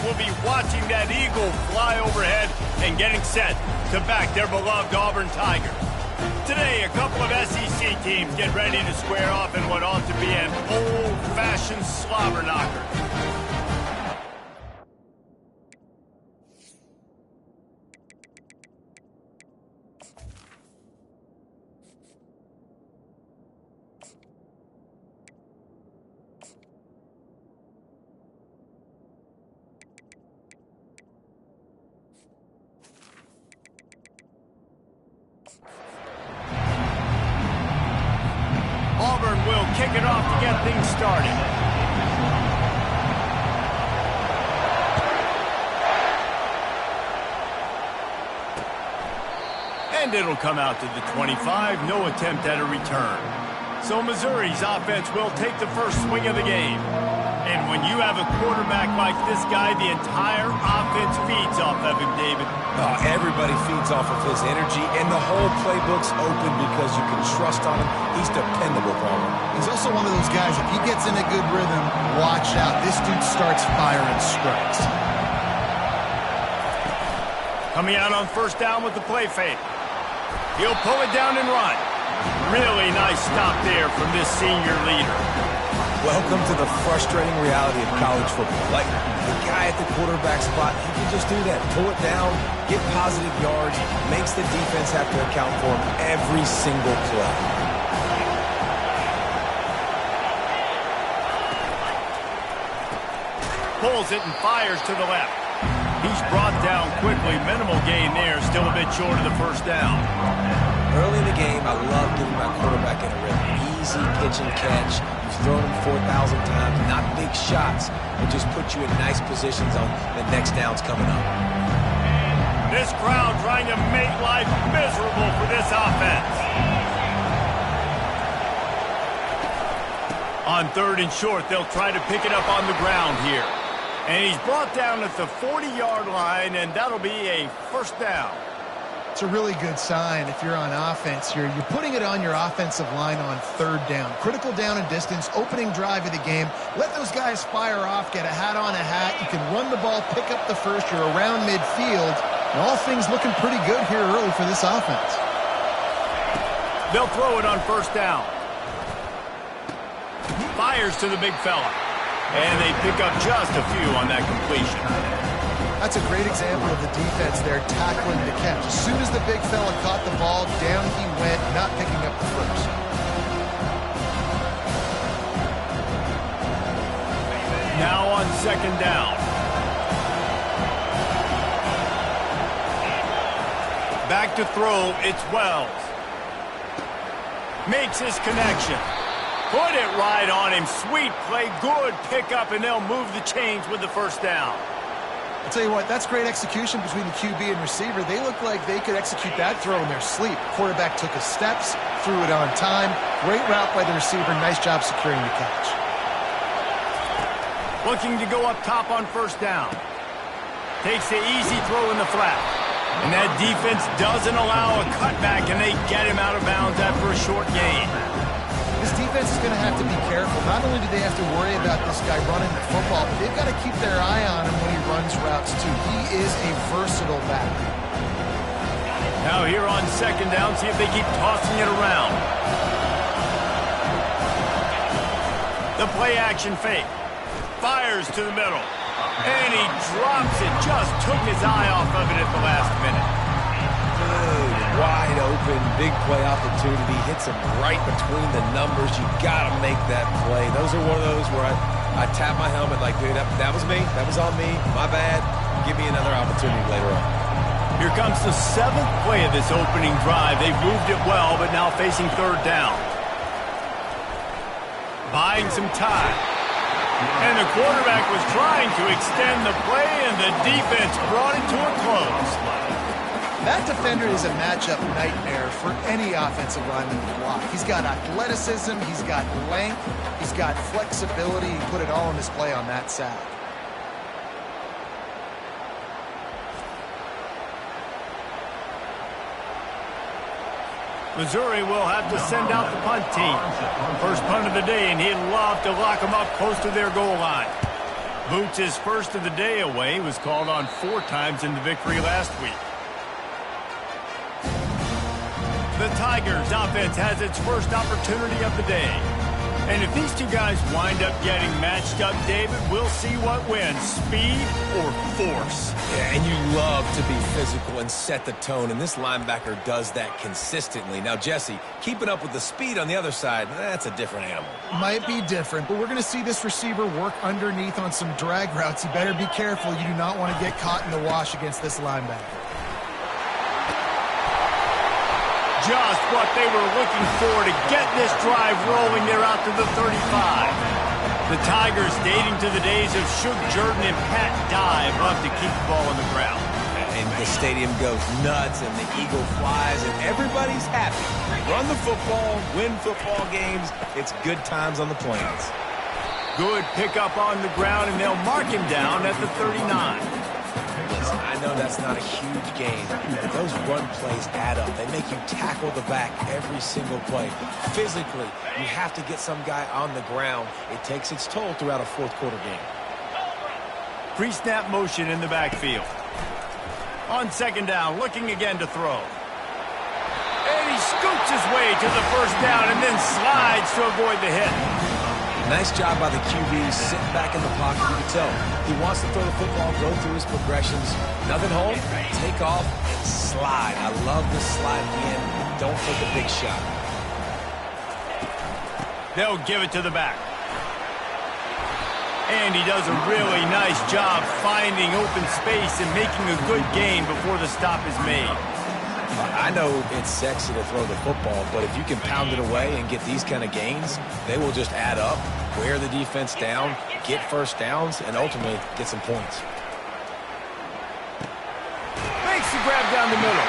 will be watching that eagle fly overhead and getting set to back their beloved Auburn Tigers. Today, a couple of SEC teams get ready to square off in what ought to be an old-fashioned slobber knocker. Auburn will kick it off to get things started. And it'll come out to the 25, no attempt at a return. So Missouri's offense will take the first swing of the game. And when you have a quarterback like this guy, the entire offense feeds off of him, David. Everybody feeds off of his energy, and the whole playbook's open because you can trust on him. He's dependable, Palmer. He's also one of those guys, if he gets in a good rhythm, watch out. This dude starts firing strikes. Coming out on first down with the play fake. He'll pull it down and run. Really nice stop there from this senior leader. Welcome to the frustrating reality of college football. Like, the guy at the quarterback spot, he can just do that. Pull it down, get positive yards, makes the defense have to account for him every single play. Pulls it and fires to the left. He's brought down quickly. Minimal gain there, still a bit short of the first down. Early in the game, I love getting my quarterback in a rhythm. Easy pitch and catch. You've thrown him 4,000 times. Not big shots, but just put you in nice positions on the next downs coming up. This crowd trying to make life miserable for this offense. On third and short, they'll try to pick it up on the ground here. And he's brought down at the 40-yard line, and that'll be a first down. It's a really good sign if you're on offense here. You're putting it on your offensive line on third down. Critical down and distance, opening drive of the game. Let those guys fire off, get a hat on a hat. You can run the ball, pick up the first. You're around midfield. And all things looking pretty good here early for this offense. They'll throw it on first down. Fires to the big fella. And they pick up just a few on that completion. That's a great example of the defense there tackling the catch. As soon as the big fella caught the ball, down he went, not picking up the first. Now on second down. Back to throw, it's Wells. Makes his connection. Put it right on him. Sweet play, good pickup, and they'll move the chains with the first down. I'll tell you what, that's great execution between the QB and receiver. They look like they could execute that throw in their sleep. Quarterback took his steps, threw it on time. Great route by the receiver. Nice job securing the catch. Looking to go up top on first down. Takes the easy throw in the flat. And that defense doesn't allow a cutback, and they get him out of bounds after a short gain. This defense is going to have to be careful. Not only do they have to worry about this guy running the football, but they've got to keep their eye on him when he runs routes, too. He is a versatile back. Now here on second down, see if they keep tossing it around. The play action fake. Fires to the middle. And he drops it. Just took his eye off of it at the last minute. Good, wide open, big play opportunity. Hits him right between the numbers. You got to make that play. Those are one of those where I tap my helmet like, dude, that was me. That was on me. My bad. Give me another opportunity later on. Here comes the seventh play of this opening drive. They've moved it well, but now facing third down. Buying some time. And the quarterback was trying to extend the play, and the defense brought it to a close. That defender is a matchup nightmare for any offensive lineman to block. He's got athleticism, he's got length, he's got flexibility. He put it all in his play on that sack. Missouri will have to send out the punt team. First punt of the day, and he'd love to lock them up close to their goal line. Boots' first of the day away was called on 4 times in the victory last week. The Tigers offense has its first opportunity of the day. And if these two guys wind up getting matched up, David, we'll see what wins, speed or force. Yeah, and you love to be physical and set the tone, and this linebacker does that consistently. Now, Jesse, keeping up with the speed on the other side, that's a different animal. Might be different, but we're going to see this receiver work underneath on some drag routes. You better be careful. You do not want to get caught in the wash against this linebacker. Just what they were looking for to get this drive rolling there out to the 35. The Tigers, dating to the days of Shug Jordan and Pat Dye, love to keep the ball on the ground. And the stadium goes nuts, and the eagle flies, and everybody's happy. Run the football, win football games. It's good times on the Plains. Good pickup on the ground, and they'll mark him down at the 39. Listen, I know that's not a huge gain, but those run plays add up. They make you tackle the back every single play. Physically, you have to get some guy on the ground. It takes its toll throughout a fourth-quarter game. Pre-snap motion in the backfield. On second down, looking again to throw. And he scoots his way to the first down and then slides to avoid the hit. Nice job by the QB, sitting back in the pocket. You can tell he wants to throw the football, go through his progressions. Nothing home, take off, and slide. I love this slide at the end. Don't take a big shot. They'll give it to the back. And he does a really nice job finding open space and making a good gain before the stop is made. I know it's sexy to throw the football, but if you can pound it away and get these kind of gains, they will just add up, wear the defense down, get first downs, and ultimately get some points. Makes the grab down the middle.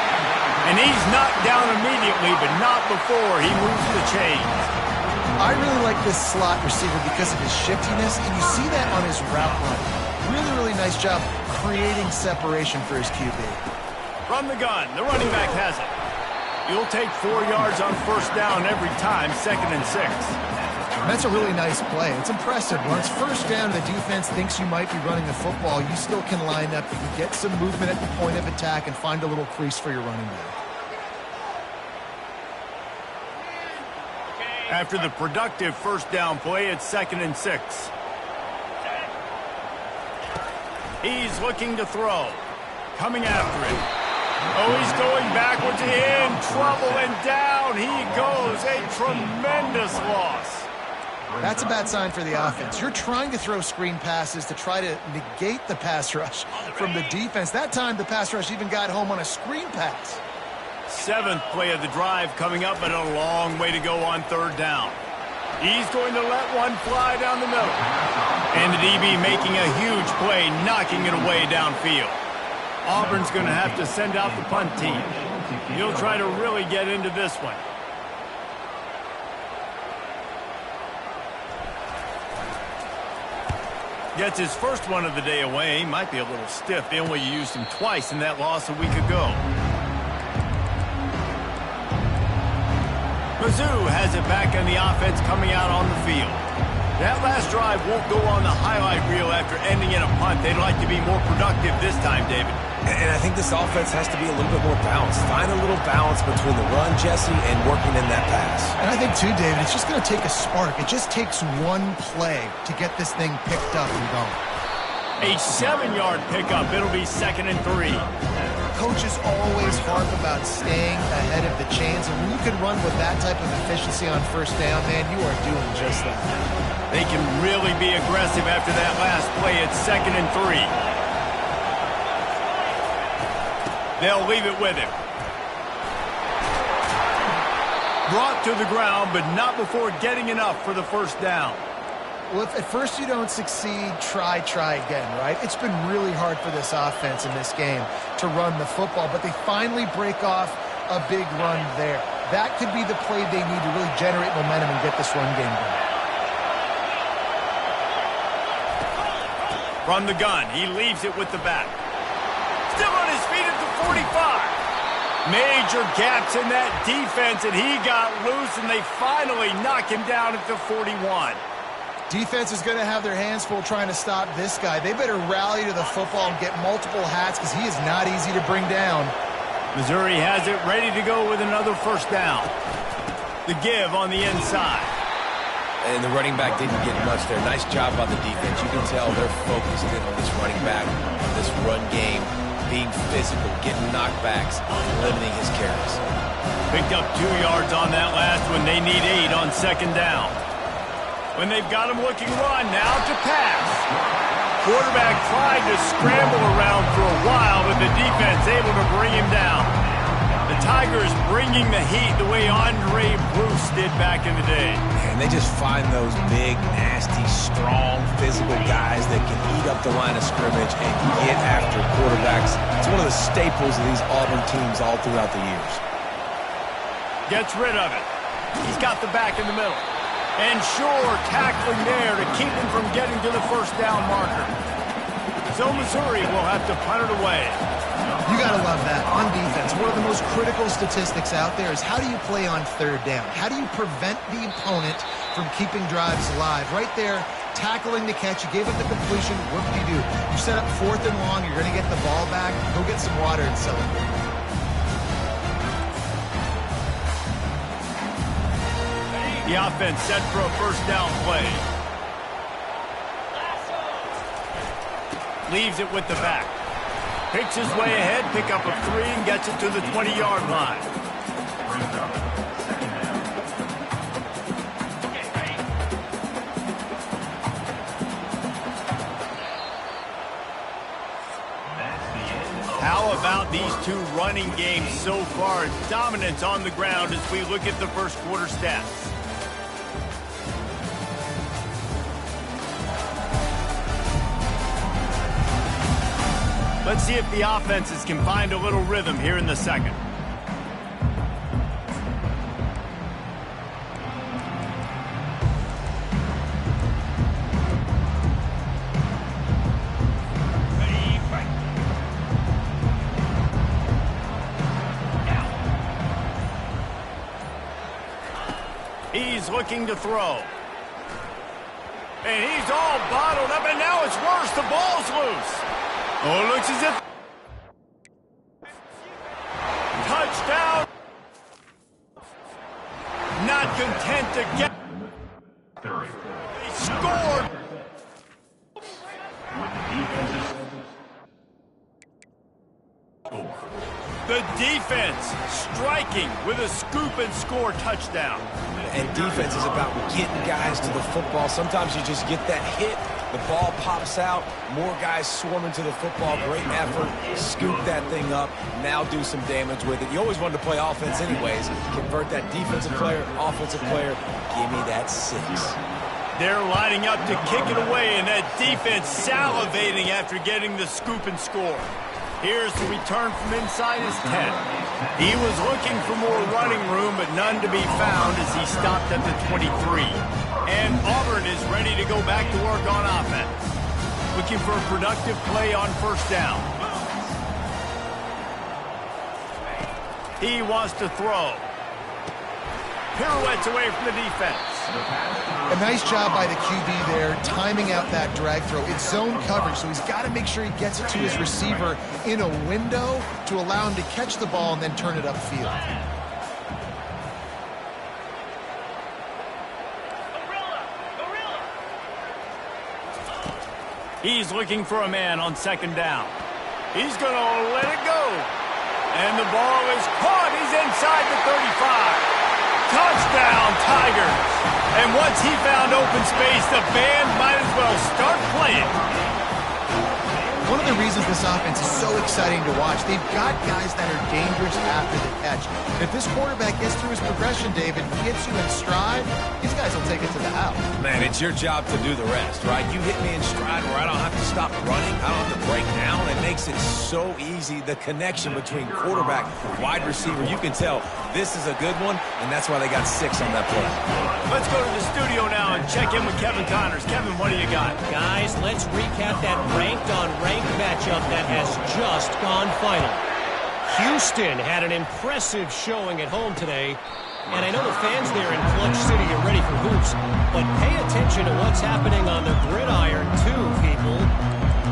And he's knocked down immediately, but not before he moves the chains. I really like this slot receiver because of his shiftiness, and you see that on his route run. Really, really nice job creating separation for his QB. From the gun, the running back has it. He'll take 4 yards on first down every time, 2nd and 6. That's a really nice play. It's impressive. Once first down, the defense thinks you might be running the football. You still can line up. You can get some movement at the point of attack and find a little crease for your running back. After the productive first down play, it's 2nd and 6. He's looking to throw. Coming after it. Oh, he's going backwards, in trouble, and down he goes. A tremendous loss. That's a bad sign for the offense. You're trying to throw screen passes to try to negate the pass rush from the defense. That time, the pass rush even got home on a screen pass. 7th play of the drive coming up, but a long way to go on third down. He's going to let one fly down the middle. And the DB making a huge play, knocking it away downfield. Auburn's going to have to send out the punt team. He'll try to really get into this one. Gets his first one of the day away. Might be a little stiff. They only used him twice in that loss a week ago. Mizzou has it back on the offense coming out on the field. That last drive won't go on the highlight reel after ending in a punt. They'd like to be more productive this time, David. And I think this offense has to be a little bit more balanced. Find a little balance between the run, Jesse, and working in that pass. And I think, too, David, it's just going to take a spark. It just takes one play to get this thing picked up and going. A 7-yard pickup. It'll be 2nd and 3. Coaches always harp about staying ahead of the chains, and when you can run with that type of efficiency on first down, man, you are doing just that. They can really be aggressive after that last play. It's 2nd and 3. They'll leave it with him. Brought to the ground, but not before getting enough for the first down. Well, if at first you don't succeed, try again, right? It's been really hard for this offense in this game to run the football, but they finally break off a big run there. That could be the play they need to really generate momentum and get this run game going. From the gun, he leaves it with the back. Still on his feet at the 45. Major gaps in that defense, and he got loose, and they finally knock him down at the 41. Defense is going to have their hands full trying to stop this guy. They better rally to the football and get multiple hats because he is not easy to bring down. Missouri has it ready to go with another first down. The give on the inside. And the running back didn't get much there. Nice job by the defense. You can tell they're focused in on this running back, on this run game, being physical, getting knockbacks, limiting his carries. Picked up 2 yards on that last one. They need 8 on second down. When they've got him looking run, now to pass. Quarterback tried to scramble around for a while, but the defense able to bring him down. The Tigers bringing the heat the way Andre Bruce did back in the day. And they just find those big, nasty, strong, physical guys that can eat up the line of scrimmage and get after quarterbacks. It's one of the staples of these Auburn teams all throughout the years. Gets rid of it. He's got the back in the middle. And sure, tackling there to keep him from getting to the first down marker. So Missouri will have to punt it away. You got to love that. On defense, one of the most critical statistics out there is how do you play on third down? How do you prevent the opponent from keeping drives alive? Right there, tackling the catch. You gave up the completion. What do? You set up 4th and long. You're going to get the ball back. Go get some water and celebrate. The offense set for a first down play. Leaves it with the back. Picks his way ahead, pick up a 3, and gets it to the 20-yard line. How about these two running games so far? Dominance on the ground as we look at the first quarter stats. Let's see if the offenses can find a little rhythm here in the second. He's looking to throw. And he's all bottled up, and now it's worse. The ball's loose. Oh, it looks as if... Touchdown! Not content to get... They scored! The defense striking with a scoop and score touchdown. And defense is about getting guys to the football. Sometimes you just get that hit. The ball pops out, more guys swarming to the football, great effort, scoop that thing up, now do some damage with it. You always wanted to play offense anyways. Convert that defensive player, offensive player, give me that 6. They're lining up to kick it away, and that defense salivating after getting the scoop and score. Here's the return from inside his 10. He was looking for more running room, but none to be found as he stopped at the 23. And Auburn is ready to go back to work on offense. Looking for a productive play on first down. He wants to throw. Pirouettes away from the defense. A nice job by the QB there, timing out that drag throw. It's zone coverage, so he's got to make sure he gets it to his receiver in a window to allow him to catch the ball and then turn it upfield. He's looking for a man on second down. He's going to let it go. And the ball is caught. He's inside the 35. Touchdown, Tigers. And once he found open space, the band might as well start playing. One of the reasons this offense is so exciting to watch, they've got guys that are dangerous after the catch. If this quarterback gets through his progression, David, gets you in stride, these guys will take it to the house. Man, it's your job to do the rest, right? You hit me in stride where I don't have to stop running. I don't have to break down. It makes it so easy, the connection between quarterback and wide receiver. You can tell this is a good one, and that's why they got 6 on that play. Let's go to the studio now and check in with Kevin Connors. Kevin, what do you got? Guys, let's recap that ranked-on-ranked matchup that has just gone final. Houston had an impressive showing at home today. And I know the fans there in Clutch City are ready for hoops, but pay attention to what's happening on the gridiron too, people.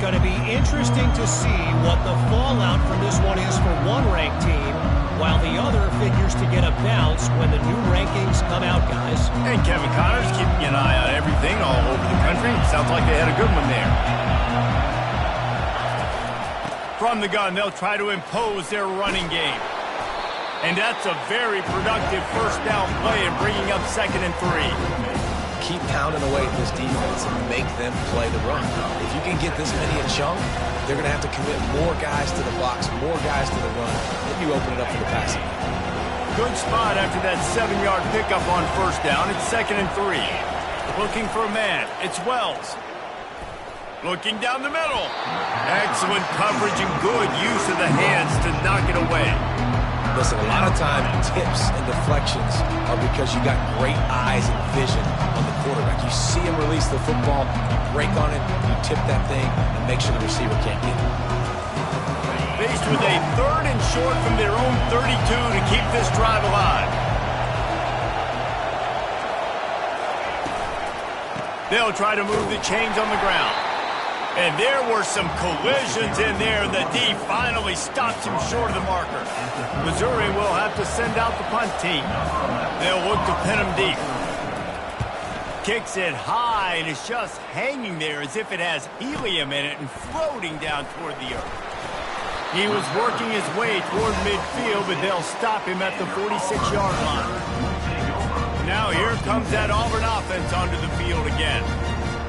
Going to be interesting to see what the fallout from this one is for one ranked team, while the other figures to get a bounce when the new rankings come out, guys. And Kevin Connors keeping an eye on everything all over the country. Sounds like they had a good one there. From the gun, they'll try to impose their running game. And that's a very productive first down play and bringing up 2nd and 3. Keep pounding away at this defense and make them play the run. If you can get this many a chunk, they're going to have to commit more guys to the box, more guys to the run. Then you open it up for the passing. Good spot after that 7-yard pickup on first down. It's 2nd and 3. Looking for a man. It's Wells. Looking down the middle. Excellent coverage and good use of the hands to knock it away. Listen, a lot of time, tips and deflections are because you got great eyes and vision on the quarterback. You see him release the football, you break on it, you tip that thing, and make sure the receiver can't get it. Faced with a 3rd and short from their own 32 to keep this drive alive. They'll try to move the chains on the ground. And there were some collisions in there, and the D finally stops him short of the marker. Missouri will have to send out the punt team. They'll look to pin him deep. Kicks it high, and it's just hanging there as if it has helium in it and floating down toward the earth. He was working his way toward midfield, but they'll stop him at the 46-yard line. Now here comes that Auburn offense onto the field again.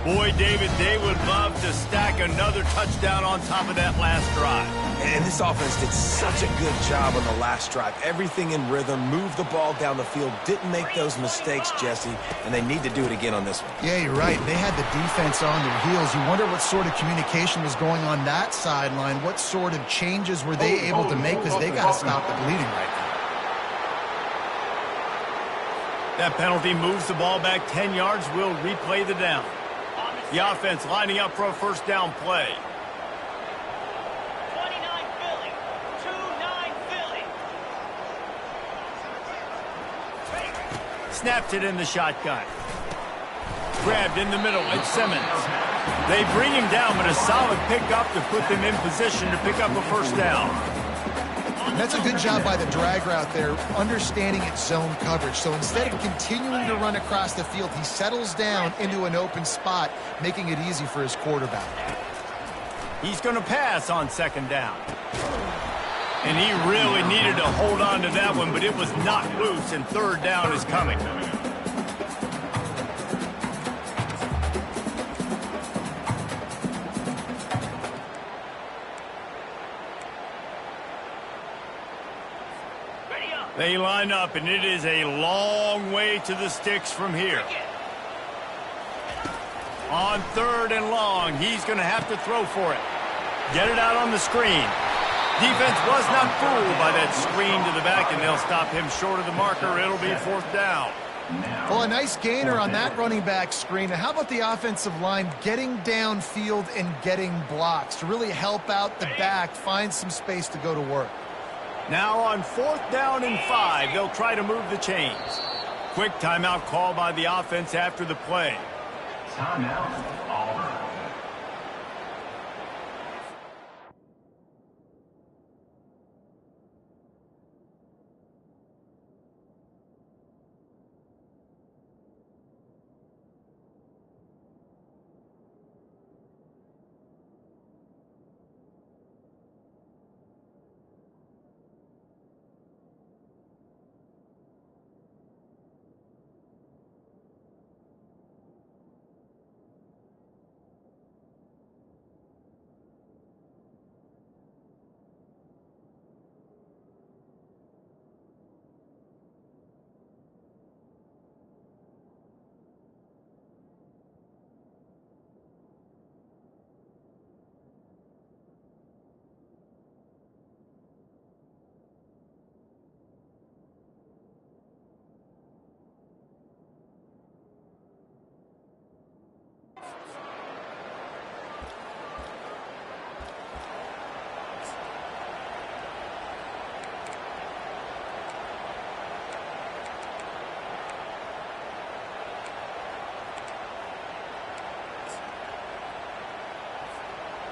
Boy, David, they would love to stack another touchdown on top of that last drive. And this offense did such a good job on the last drive. Everything in rhythm, moved the ball down the field, didn't make those mistakes, Jesse, and they need to do it again on this one. Yeah, you're right. They had the defense on their heels. You wonder what sort of communication was going on that sideline. What sort of changes were they able to make, because they got to stop the bleeding right now. That penalty moves the ball back 10 yards. We'll replay the down. The offense lining up for a first down play. 29 Philly. 2-9 Philly. Snapped it in the shotgun. Grabbed in the middle. It's Simmons. They bring him down, but a solid pickup to put them in position to pick up a first down. That's a good job by the drag route there, understanding its zone coverage. So instead of continuing to run across the field, he settles down into an open spot, making it easy for his quarterback. He's going to pass on 2nd down. And he really needed to hold on to that one, but it was knocked loose, and 3rd down is coming. They line up, and it is a long way to the sticks from here. On 3rd and long, he's going to have to throw for it. Get it out on the screen. Defense was not fooled by that screen to the back, and they'll stop him short of the marker. It'll be 4th down. Well, a nice gainer on that running back screen. How about the offensive line getting downfield and getting blocks to really help out the back, find some space to go to work? Now on 4th down and 5, they'll try to move the chains. Quick timeout call by the offense after the play. Timeout, Auburn.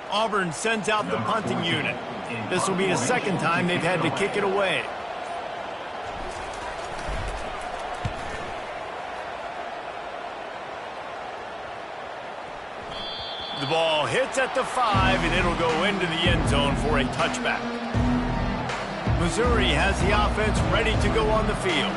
Auburn sends out the punting unit. This will be the second time they've had to kick it away. The ball hits at the 5, and it'll go into the end zone for a touchback. Missouri has the offense ready to go on the field.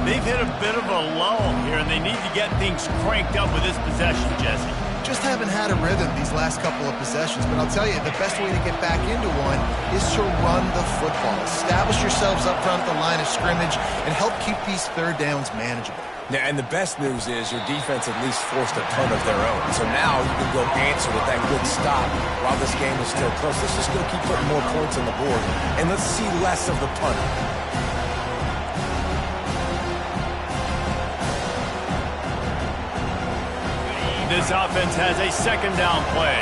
They've hit a bit of a lull here, and they need to get things cranked up with this possession, Jesse. Just haven't had a rhythm these last couple of possessions, but I'll tell you, the best way to get back into one is to run the football. Establish yourselves up front at the line of scrimmage and help keep these third downs manageable. Yeah, and the best news is your defense at least forced a punt of their own. So now you can go answer with that good stop while this game is still close. Let's just go keep putting more points on the board, and let's see less of the punter. This offense has a second down play.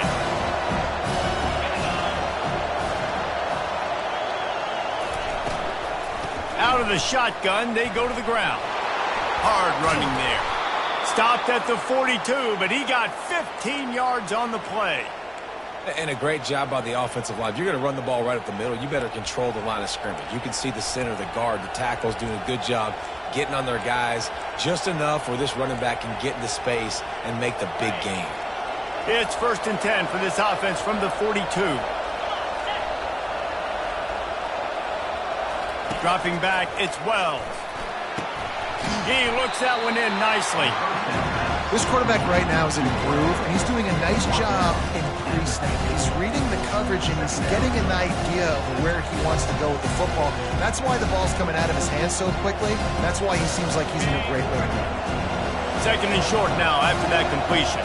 Out of the shotgun, they go to the ground. Hard running there. Stopped at the 42, but he got 15 yards on the play. And a great job by the offensive line. If you're going to run the ball right up the middle, you better control the line of scrimmage. You can see the center, the guard, the tackles doing a good job getting on their guys just enough where this running back can get into space and make the big game. It's 1st and 10 for this offense from the 42. Dropping back, it's Wells. He looks that one in nicely. This quarterback right now is in a groove, and he's doing a nice job in pre-snap. He's reading the coverage, and he's getting an idea of where he wants to go with the football. That's why the ball's coming out of his hands so quickly. That's why he seems like he's in a great rhythm. 2nd and short now after that completion.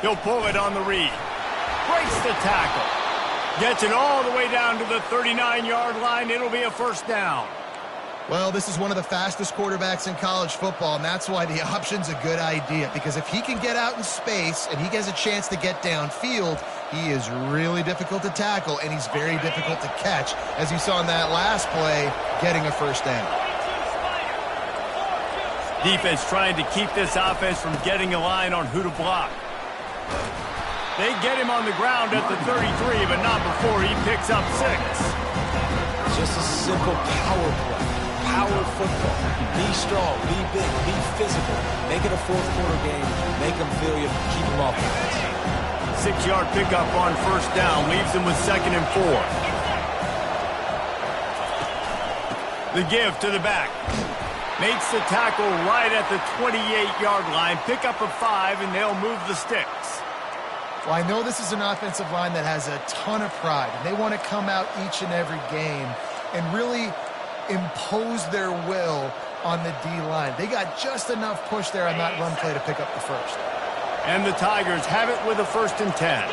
He'll pull it on the read. Breaks the tackle. Gets it all the way down to the 39-yard line. It'll be a 1st down. Well, this is one of the fastest quarterbacks in college football, and that's why the option's a good idea. Because if he can get out in space and he gets a chance to get downfield, he is really difficult to tackle, and he's very difficult to catch. As you saw in that last play, getting a 1st down. Defense trying to keep this offense from getting a line on who to block. They get him on the ground at the 33, but not before he picks up 6. Just a simple power play. Power football. Be strong, be big, be physical. Make it a 4th quarter game. Make them feel you. Keep them off the 6-yard pickup on 1st down. Leaves them with 2nd and 4. The give to the back. Makes the tackle right at the 28-yard line. Pick up a 5, and they'll move the sticks. Well, I know this is an offensive line that has a ton of pride, and they want to come out each and every game and really impose their will on the D-line. They got just enough push there on that run play to pick up the 1st. And the Tigers have it with a 1st and 10.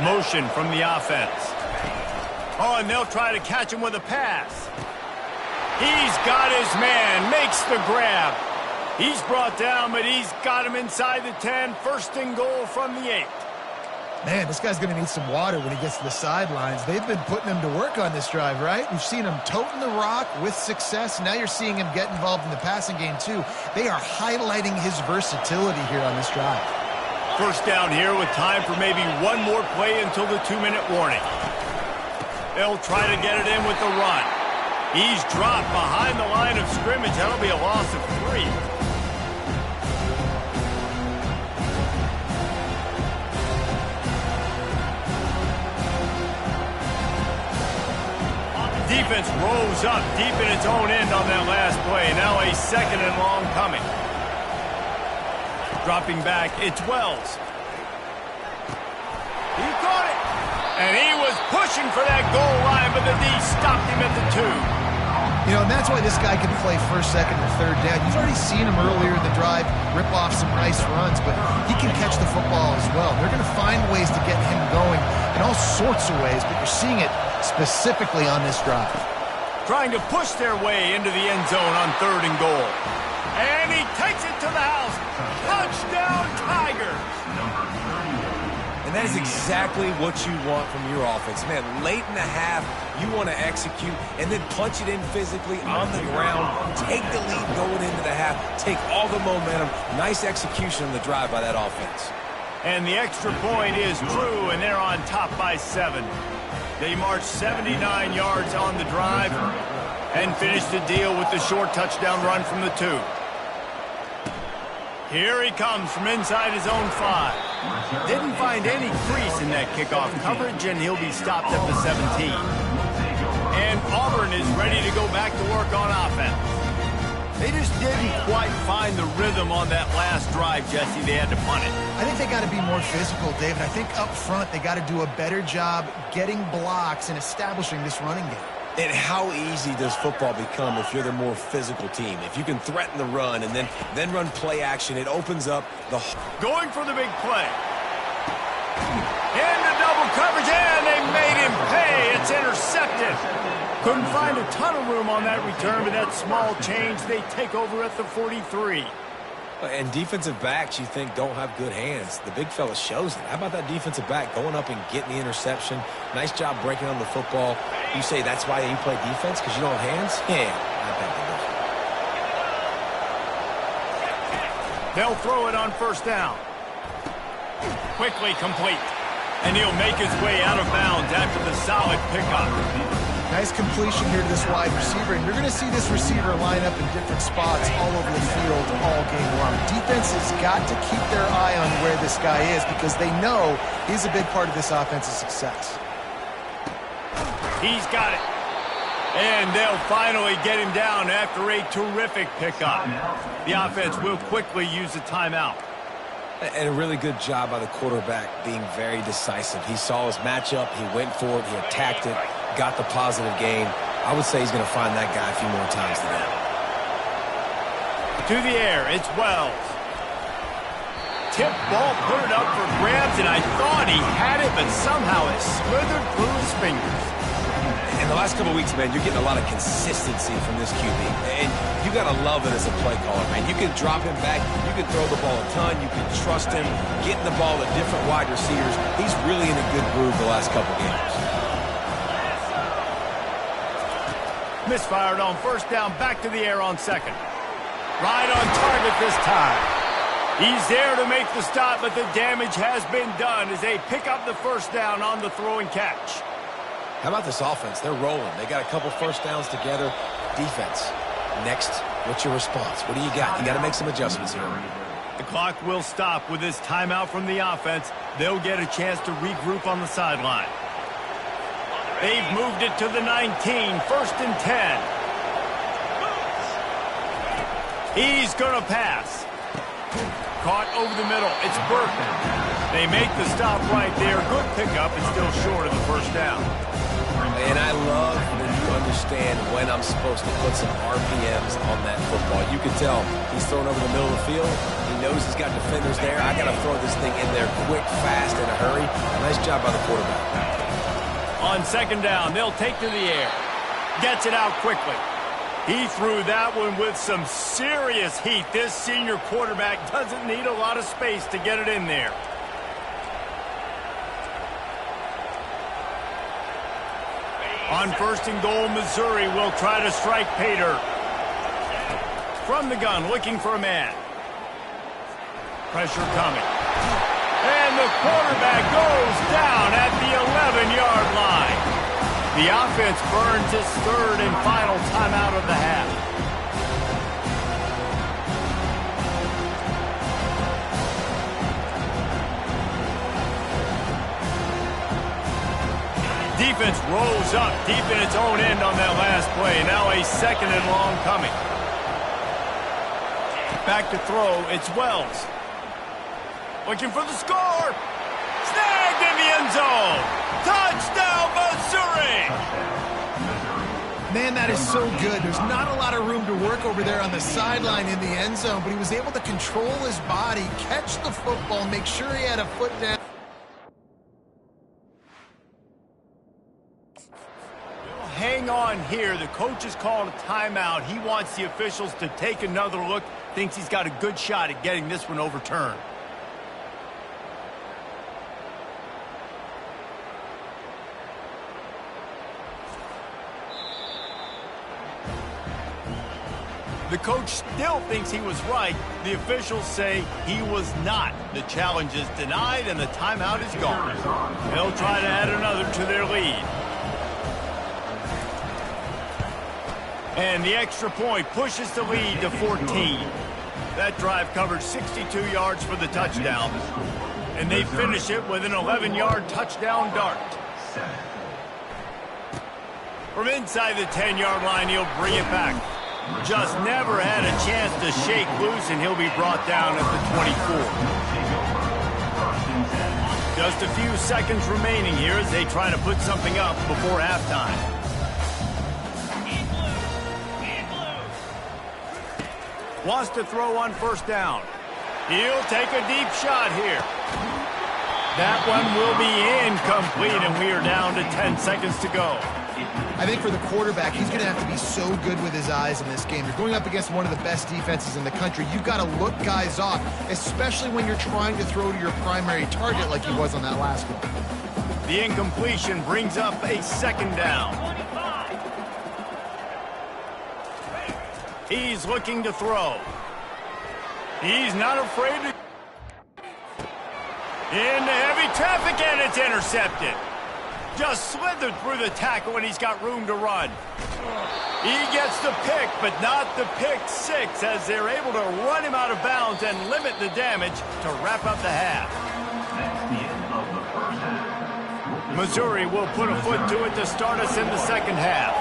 Motion from the offense. Oh, and they'll try to catch him with a pass. He's got his man, makes the grab. He's brought down, but he's got him inside the 10. 1st and goal from the 8. Man, this guy's going to need some water when he gets to the sidelines. They've been putting him to work on this drive, right? We've seen him toting the rock with success. Now you're seeing him get involved in the passing game, too. They are highlighting his versatility here on this drive. 1st down here with time for maybe one more play until the 2-minute warning. They'll try to get it in with the run. He's dropped behind the line of scrimmage. That'll be a loss of 3. Defense rolls up deep in its own end on that last play. Now a 2nd and long coming. Dropping back, it's Wells. He caught it. And he was pushing for that goal line, but the D stopped him at the 2. You know, and that's why this guy can play 1st, 2nd, and 3rd down. You've already seen him earlier in the drive rip off some nice runs, but he can catch the football as well. They're going to find ways to get him going in all sorts of ways, but you're seeing it specifically on this drive. Trying to push their way into the end zone on 3rd and goal. And he takes it to the house. Touchdown, Tigers! And That is exactly what you want from your offense. Man, late in the half, you want to execute and then punch it in physically on the ground, take the lead going into the half, take all the momentum. Nice execution on the drive by that offense. And the extra point is true, and they're on top by 7. They marched 79 yards on the drive and finished the deal with the short touchdown run from the 2. Here he comes from inside his own 5. Didn't find any crease in that kickoff coverage, and he'll be stopped at the 17. And Auburn is ready to go back to work on offense. They just didn't quite find the rhythm on that last drive, Jesse. They had to punt it. I think they got to be more physical, David. I think up front they got to do a better job getting blocks and establishing this running game. And how easy does football become if you're the more physical team? If you can threaten the run and then run play action, it opens up the... Going for the big play. In the double coverage, and they made him pay. It's intercepted. Couldn't find a ton of room on that return, but that small change, they take over at the 43. And defensive backs, you think, don't have good hands. The big fella shows it. How about that defensive back going up and getting the interception? Nice job breaking on the football. You say that's why you play defense, because you don't have hands? Yeah, I bet they do. They'll throw it on first down. Quickly complete. And he'll make his way out of bounds after the solid pickup. Nice completion here to this wide receiver, and you're going to see this receiver line up in different spots all over the field all game long. Defense has got to keep their eye on where this guy is because they know he's a big part of this offense's success. He's got it. And they'll finally get him down after a terrific pickup. The offense will quickly use a timeout. And a really good job by the quarterback being very decisive. He saw his matchup, he went for it, he attacked it, got the positive gain. I would say he's going to find that guy a few more times today. To the air, it's Wells. Tip ball, put it up for grabs, and I thought he had it, but somehow it slithered through his fingers. In the last couple of weeks, man, you're getting a lot of consistency from this QB. And you got to love it as a play caller, man. You can drop him back. You can throw the ball a ton. You can trust him, getting the ball to different wide receivers. He's really in a good groove the last couple games. Misfired on first down, back to the air on second. Right on target this time. He's there to make the stop, but the damage has been done as they pick up the first down on the throw and catch. How about this offense? They're rolling. They got a couple first downs together. Defense. Next, what's your response? What do you got? You got to make some adjustments here. The clock will stop with this timeout from the offense. They'll get a chance to regroup on the sideline. They've moved it to the 19, first and 10. He's going to pass. Caught over the middle. It's Burton. They make the stop right there. Good pickup and still short of the first down. And I love when you understand when I'm supposed to put some RPMs on that football. You can tell he's throwing over the middle of the field. He knows he's got defenders there. I got to throw this thing in there quick, fast, in a hurry. Nice job by the quarterback. On second down, they'll take to the air. Gets it out quickly. He threw that one with some serious heat. This senior quarterback doesn't need a lot of space to get it in there. On first and goal, Missouri will try to strike pay dirt. From the gun, looking for a man. Pressure coming. And the quarterback goes down at the 11-yard line. The offense burns its third and final timeout of the half. Defense rolls up deep in its own end on that last play. Now a second and long coming. Back to throw, it's Wells. Looking for the score. Snagged in the end zone. Touchdown, Missouri! Man, that is so good. There's not a lot of room to work over there on the sideline in the end zone, but he was able to control his body, catch the football, make sure he had a foot down. Hang on here. The coach has called a timeout. He wants the officials to take another look. Thinks he's got a good shot at getting this one overturned. The coach still thinks he was right. The officials say he was not. The challenge is denied, and the timeout is gone. They'll try to add another to their lead. And the extra point pushes the lead to 14. That drive covered 62 yards for the touchdown. And they finish it with an 11-yard touchdown dart. From inside the 10-yard line, he'll bring it back. Just never had a chance to shake loose, and he'll be brought down at the 24. Just a few seconds remaining here as they try to put something up before halftime. Wants to throw on first down. He'll take a deep shot here. That one will be incomplete, and we are down to 10 seconds to go. I think for the quarterback, he's going to have to be so good with his eyes in this game. You're going up against one of the best defenses in the country. You've got to look guys off, especially when you're trying to throw to your primary target like he was on that last one. The incompletion brings up a second down. He's looking to throw. He's not afraid to... Into heavy traffic, and it's intercepted. Just slithered through the tackle, and he's got room to run. He gets the pick, but not the pick six, as they're able to run him out of bounds and limit the damage to wrap up the half. Missouri will put a foot to it to start us in the second half.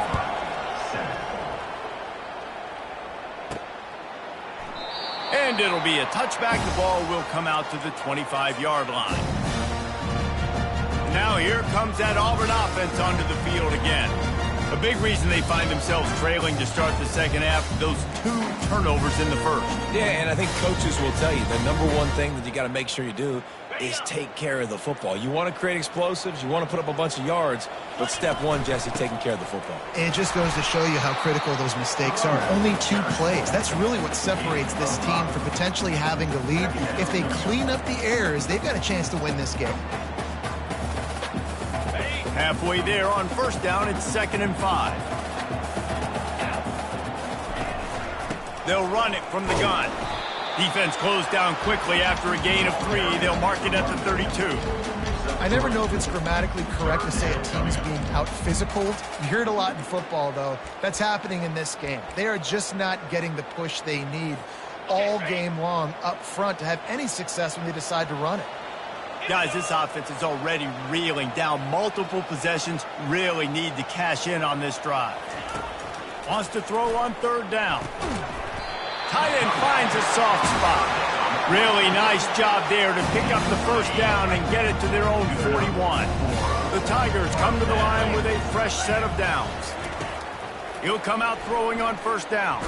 And it'll be a touchback. The ball will come out to the 25-yard line. Now here comes that Auburn offense onto the field again. A big reason they find themselves trailing to start the second half, those 2 turnovers in the first. Yeah, and I think coaches will tell you the number one thing that you got to make sure you do is take care of the football. You want to create explosives, you want to put up a bunch of yards, but step one, Jesse, taking care of the football. It just goes to show you how critical those mistakes are. Only 2 plays. That's really what separates this team from potentially having the lead. If they clean up the errors, they've got a chance to win this game. Halfway there on first down, it's 2nd and 5. They'll run it from the gun. Defense closed down quickly after a gain of 3. They'll mark it at the 32. I never know if it's grammatically correct to say a team's being out-physicaled. You hear it a lot in football, though. That's happening in this game. They are just not getting the push they need all game long up front to have any success when they decide to run it. Guys, this offense is already reeling down multiple possessions. Really need to cash in on this drive. Wants to throw on third down. Tight end finds a soft spot. Really nice job there to pick up the first down and get it to their own 41. The Tigers come to the line with a fresh set of downs. He'll come out throwing on first down.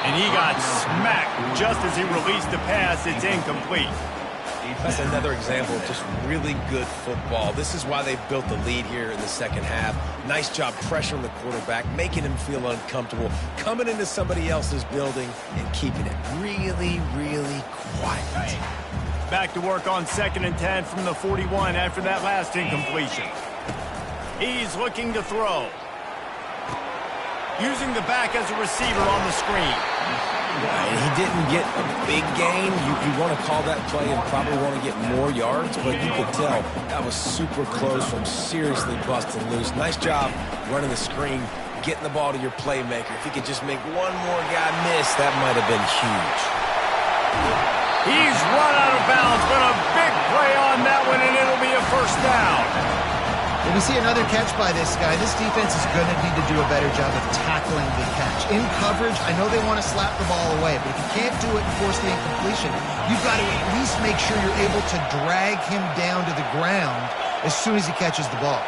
And he got smacked just as he released the pass. It's incomplete. That's another example of just really good football. This is why they've built the lead here in the second half. Nice job pressuring the quarterback, making him feel uncomfortable, coming into somebody else's building and keeping it really, really quiet. Back to work on 2nd and 10 from the 41 after that last incompletion. He's looking to throw. Using the back as a receiver on the screen. And he didn't get a big gain. You want to call that play and probably want to get more yards, but you could tell that was super close from seriously busting loose. Nice job running the screen, getting the ball to your playmaker. If he could just make one more guy miss, that might have been huge. He's run out of bounds, but a big play on that one, and it'll be a first down. When we see another catch by this guy, this defense is going to need to do a better job of tackling the catch. In coverage, I know they want to slap the ball away, but if you can't do it and force the incompletion, you've got to at least make sure you're able to drag him down to the ground as soon as he catches the ball.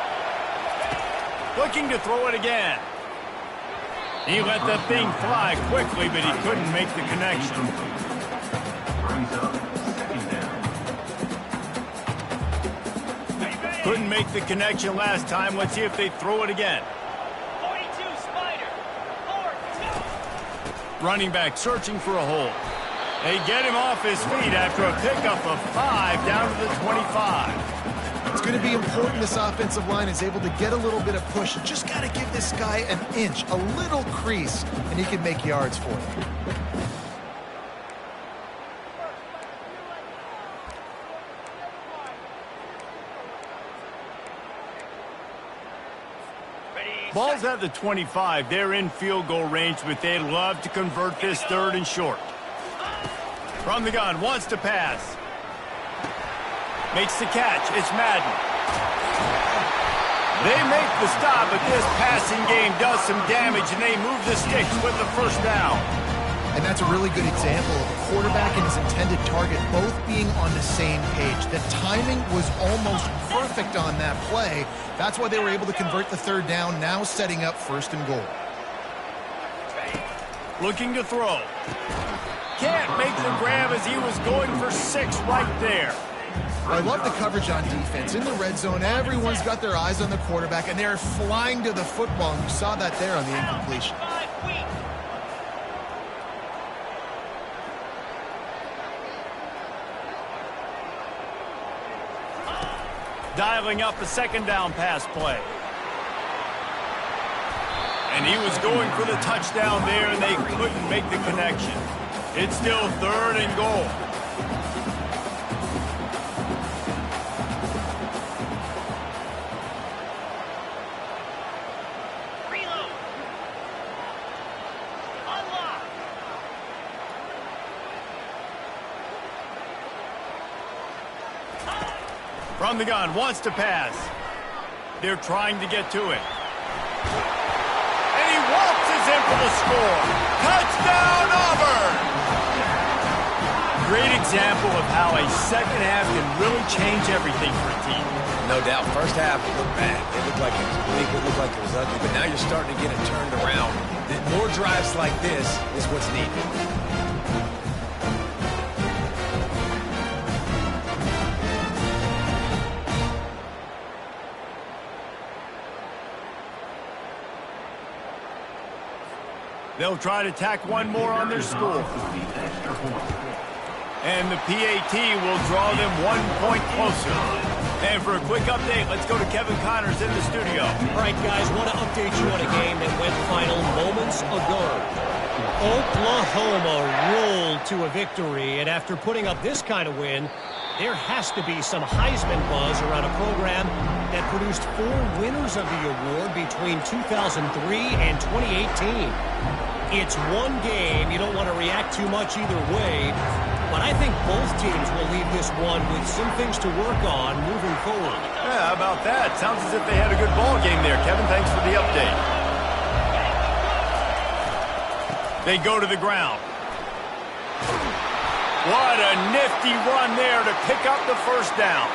Looking to throw it again. He let that thing fly quickly, but he couldn't make the connection. Couldn't make the connection last time. Let's see if they throw it again. 42 Spider. 4-2. Running back searching for a hole. They get him off his feet after a pickup of 5 down to the 25. It's going to be important this offensive line is able to get a little bit of push. You just got to give this guy an inch, a little crease, and he can make yards for you. Ball's at the 25. They're in field goal range, but they'd love to convert this 3rd and short. From the gun, wants to pass. Makes the catch. It's Madden. They make the stop, but this passing game does some damage, and they move the sticks with the 1st down. And that's a really good example of a quarterback and his intended target both being on the same page. The timing was almost perfect on that play. That's why they were able to convert the 3rd down, now setting up 1st and goal. Looking to throw. Can't make the grab as he was going for 6 right there. I love the coverage on defense. In the red zone, everyone's got their eyes on the quarterback, and they're flying to the football. And you saw that there on the incompletion. Dialing up a 2nd down pass play. And he was going for the touchdown there, and they couldn't make the connection. It's still 3rd and goal. Reload. Unlock. From the gun, wants to pass. They're trying to get to it. And he waltzes in for the score. Touchdown, Auburn! Great example of how a 2nd half can really change everything for a team. No doubt. 1st half, it looked bad. It looked like it was bleak. It looked like it was ugly. But now you're starting to get it turned around. More drives like this is what's needed. They'll try to tack one more on their score. And the PAT will draw them 1 point closer. And for a quick update, let's go to Kevin Connors in the studio. All right, guys, want to update you on a game that went final moments ago. Oklahoma rolled to a victory, and after putting up this kind of win, there has to be some Heisman buzz around a program that produced 4 winners of the award between 2003 and 2018. It's one game. You don't want to react too much either way, but I think both teams will leave this one with some things to work on moving forward. Yeah, how about that? Sounds as if they had a good ball game there. Kevin, thanks for the update. They go to the ground. What a nifty run there to pick up the 1st down.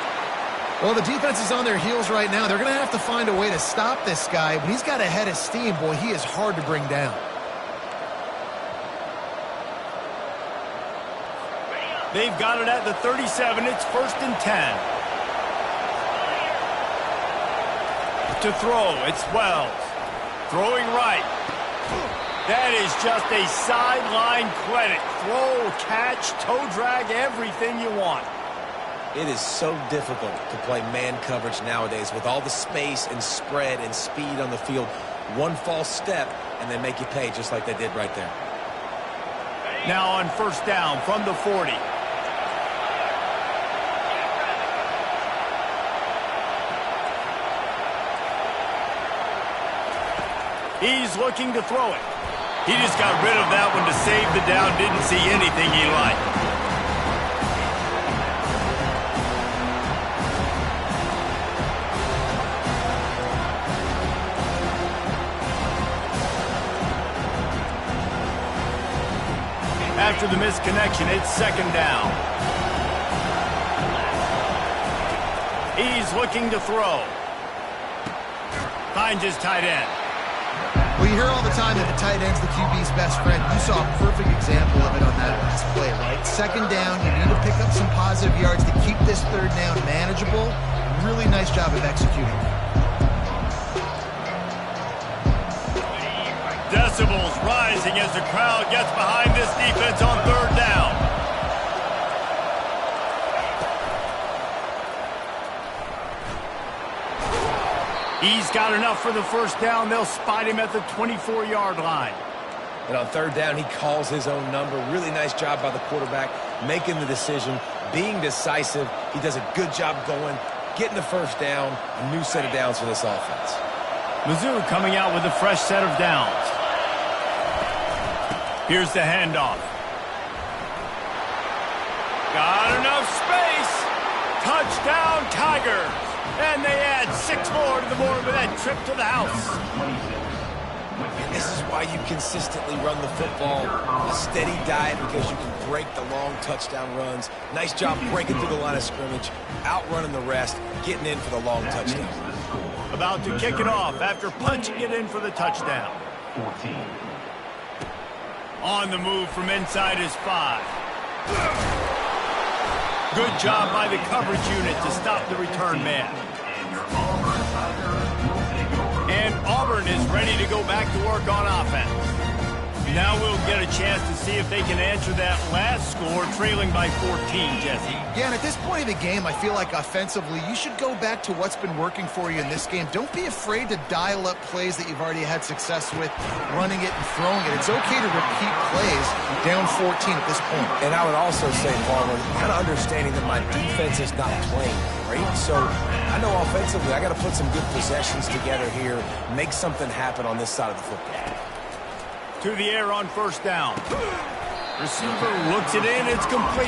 Well, the defense is on their heels right now. They're going to have to find a way to stop this guy. When he's got a head of steam, boy, he is hard to bring down. They've got it at the 37. It's 1st and 10. To throw, it's Wells. Throwing right. That is just a sideline credit. Throw, catch, toe drag, everything you want. It is so difficult to play man coverage nowadays with all the space and spread and speed on the field. One false step, and they make you pay just like they did right there. Now on 1st down from the 40. He's looking to throw it. He just got rid of that one to save the down. Didn't see anything he liked. After the misconnection, it's 2nd down. He's looking to throw. Finds his tight end. Well, you hear all the time that the tight end's the QB's best friend. You saw a perfect example of it on that last play, right? 2nd down, you need to pick up some positive yards to keep this 3rd down manageable. Really nice job of executing. Decibels rising as the crowd gets behind this defense on 3rd down. He's got enough for the first down. They'll spot him at the 24-yard line. And on third down, he calls his own number. Really nice job by the quarterback, making the decision, being decisive. He does a good job going, getting the first down. A new set of downs for this offense. Mizzou coming out with a fresh set of downs. Here's the handoff. Got enough space. Touchdown, Tigers. And they add 6 more to the board with that trip to the house. And this is why you consistently run the football. A steady diet because you can break the long touchdown runs. Nice job breaking through the line of scrimmage, outrunning the rest, getting in for the long touchdown. About to kick it off after punching it in for the touchdown. 14. On the move from inside his 5. Good job by the coverage unit to stop the return man. And Auburn is ready to go back to work on offense. Now we'll get a chance to see if they can answer that last score, trailing by 14, Jesse. Yeah, and at this point of the game, I feel like offensively, you should go back to what's been working for you in this game. Don't be afraid to dial up plays that you've already had success with, running it and throwing it. It's okay to repeat plays down 14 at this point. And I would also say, Farmer, kind of understanding that my defense is not playing great. So I know offensively I got to put some good possessions together here, make something happen on this side of the football. To the air on first down. Receiver looks it in. It's complete.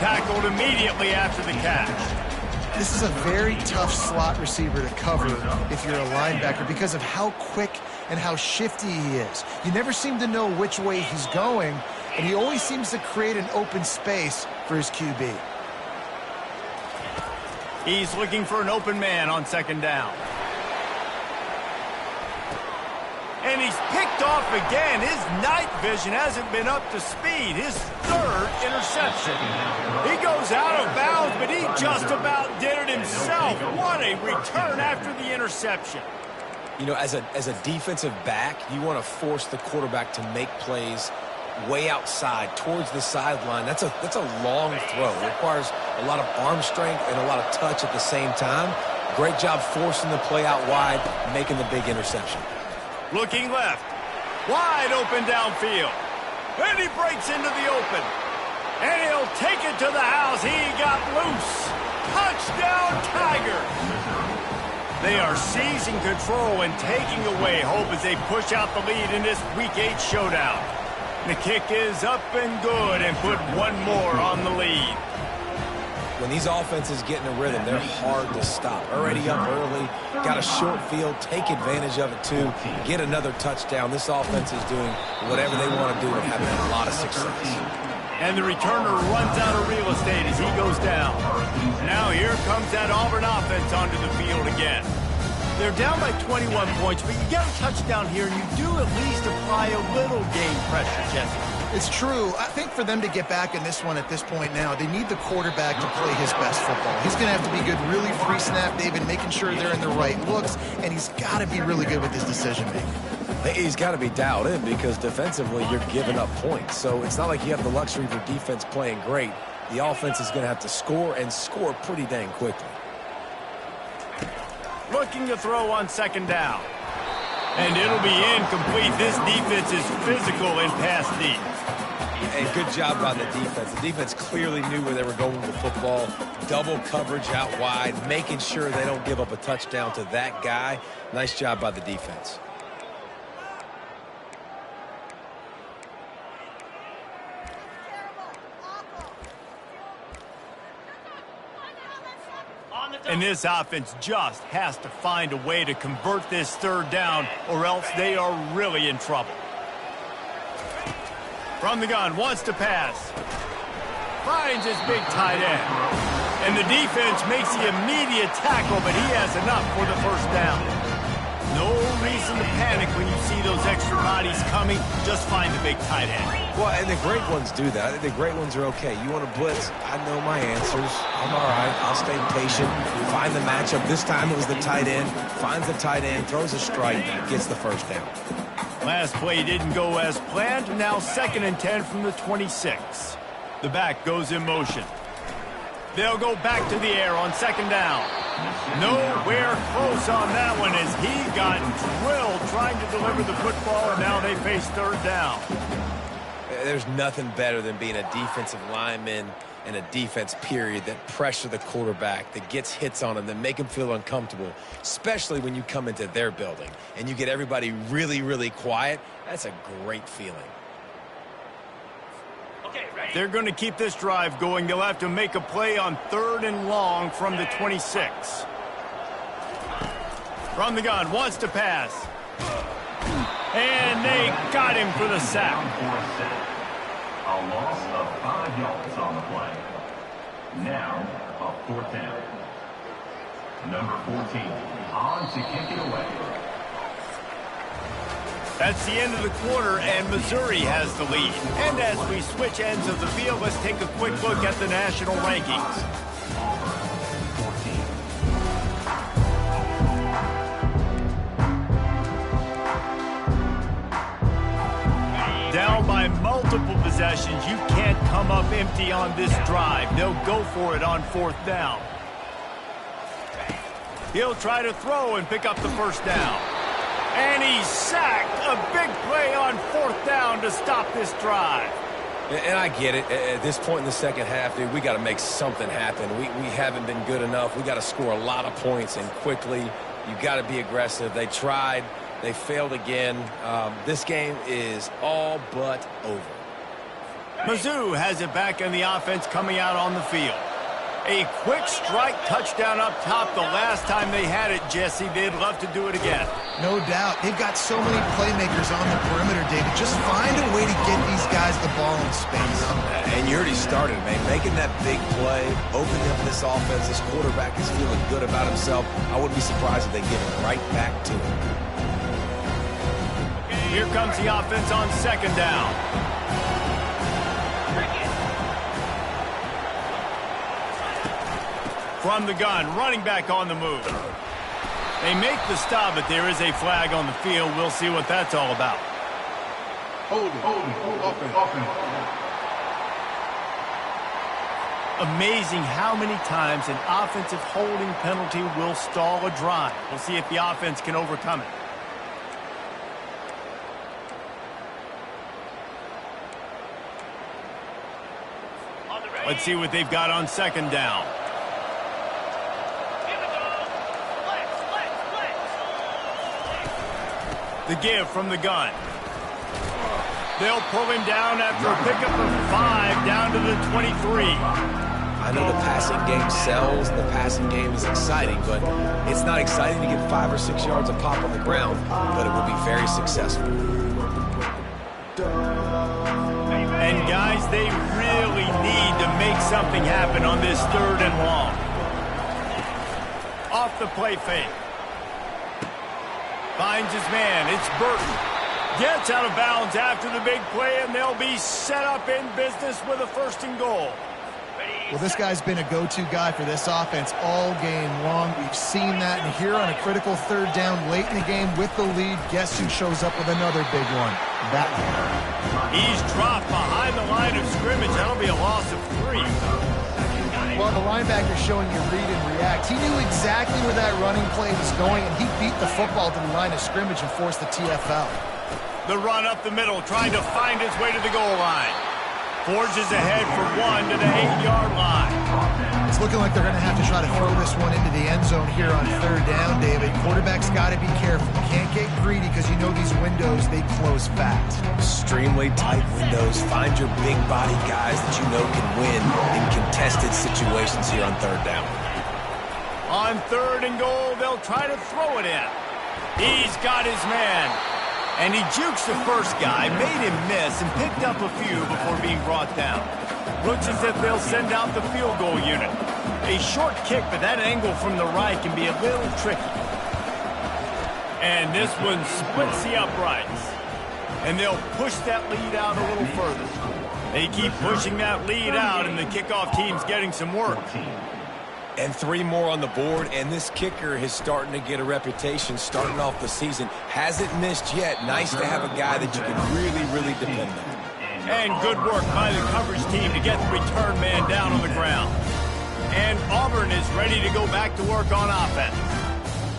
Tackled immediately after the catch. This is a very tough slot receiver to cover if you're a linebacker because of how quick and how shifty he is. You never seem to know which way he's going, and he always seems to create an open space for his QB. He's looking for an open man on second down. And he's picked off again. His night vision hasn't been up to speed. His 3rd interception. He goes out of bounds, but he just about did it himself. What a return after the interception. You know, as a defensive back, you want to force the quarterback to make plays way outside, towards the sideline. That's a long throw. It requires a lot of arm strength and a lot of touch at the same time. Great job forcing the play out wide, making the big interception. Looking left. Wide open downfield. And he breaks into the open. And he'll take it to the house. He got loose. Touchdown, Tigers. They are seizing control and taking away hope as they push out the lead in this Week 8 showdown. The kick is up and good and put one more on the lead. When these offenses get in a rhythm, they're hard to stop. Already up early, got a short field, take advantage of it too, get another touchdown. This offense is doing whatever they want to do and having a lot of success. And the returner runs out of real estate as he goes down. Now here comes that Auburn offense onto the field again. They're down by 21 points, but you get a touchdown here, and you do at least apply a little game pressure, Jesse. It's true. I think for them to get back in this one at this point now, they need the quarterback to play his best football. He's going to have to be good really pre-snap, David, making sure they're in the right looks, and he's got to be really good with his decision-making. He's got to be dialed in because defensively you're giving up points. So it's not like you have the luxury of your defense playing great. The offense is going to have to score and score pretty dang quickly. Looking to throw on second down. And it'll be incomplete. This defense is physical in pass deep. And good job by the defense. The defense clearly knew where they were going with the football. Double coverage out wide, making sure they don't give up a touchdown to that guy. Nice job by the defense. And this offense just has to find a way to convert this third down, or else they are really in trouble. From the gun, wants to pass. Finds his big tight end. And the defense makes the immediate tackle, but he has enough for the first down. No reason to panic when you see those extra bodies coming. Just find the big tight end. Well, and the great ones do that. The great ones are okay. You want to blitz, I know my answers. I'm all right. I'll stay patient. Find the matchup. This time it was the tight end. Finds the tight end, throws a strike, gets the first down. Last play didn't go as planned. Now 2nd and 10 from the 26. The back goes in motion. They'll go back to the air on second down. Nowhere close on that one as he got drilled trying to deliver the football, and now they face third down. There's nothing better than being a defensive lineman and a defense period that pressure the quarterback, that gets hits on him, that make him feel uncomfortable, especially when you come into their building and you get everybody really, really quiet. That's a great feeling. Okay, ready? They're going to keep this drive going. They'll have to make a play on third and long from the 26. From the gun, wants to pass. And they got him for the sack. A loss of 5 yards on the play. Now, a fourth down. Number 14, on to kick it away. That's the end of the quarter, and Missouri has the lead. And as we switch ends of the field, let's take a quick look at the national rankings. Down by multiple possessions, you can't come up empty on this drive. They'll go for it on fourth down. He'll try to throw and pick up the first down. And he's sacked. A big play on fourth down to stop this drive. And I get it. At this point in the second half, dude, we got to make something happen. We haven't been good enough. We got to score a lot of points and quickly. You got to be aggressive. They tried. They failed again. This game is all but over. Mizzou has it back in the offense coming out on the field. A quick strike touchdown up top the last time they had it, Jesse. They'd love to do it again. No doubt. They've got so many playmakers on the perimeter, David. Just find a way to get these guys the ball in space. And you already started, man. Making that big play, opening up this offense. This quarterback is feeling good about himself. I wouldn't be surprised if they give it right back to him. Here comes the offense on second down. From the gun, running back on the move. They make the stop, but there is a flag on the field. We'll see what that's all about. Amazing how many times an offensive holding penalty will stall a drive. We'll see if the offense can overcome it. Let's see what they've got on second down. The give from the gun. They'll pull him down after a pickup of 5 down to the 23. I know the passing game sells, the passing game is exciting, but it's not exciting to get 5 or 6 yards of pop on the ground, but it will be very successful. And guys, they really need to make something happen on this third and long. Off the play fake. Finds his man. It's Burton. Gets out of bounds after the big play, and they'll be set up in business with a first and goal. Well, this guy's been a go-to guy for this offense all game long. We've seen that, and here on a critical third down late in the game with the lead, guess who shows up with another big one? That one. He's dropped behind the line of scrimmage. That'll be a loss of 3. Well, the linebacker's showing you read and react. He knew exactly where that running play was going, and he beat the football to the line of scrimmage and forced the TFL. The run up the middle, trying to find his way to the goal line. Forges ahead for 1 to the 8-yard line. It's looking like they're going to have to try to throw this one into the end zone here on third down, David. Quarterback's got to be careful. Can't get greedy because you know these windows, they close fast. Extremely tight windows. Find your big body guys that you know can win in contested situations here on third down. On third and goal, they'll try to throw it in. He's got his man. And he jukes the first guy, made him miss, and picked up a few before being brought down. Looks as if they'll send out the field goal unit. A short kick, but that angle from the right can be a little tricky. And this one splits the uprights. And they'll push that lead out a little further. They keep pushing that lead out, and the kickoff team's getting some work. And 3 more on the board, and this kicker is starting to get a reputation starting off the season. Hasn't missed yet. Nice to have a guy that you can really, really depend on. And good work by the coverage team to get the return man down on the ground. And Auburn is ready to go back to work on offense.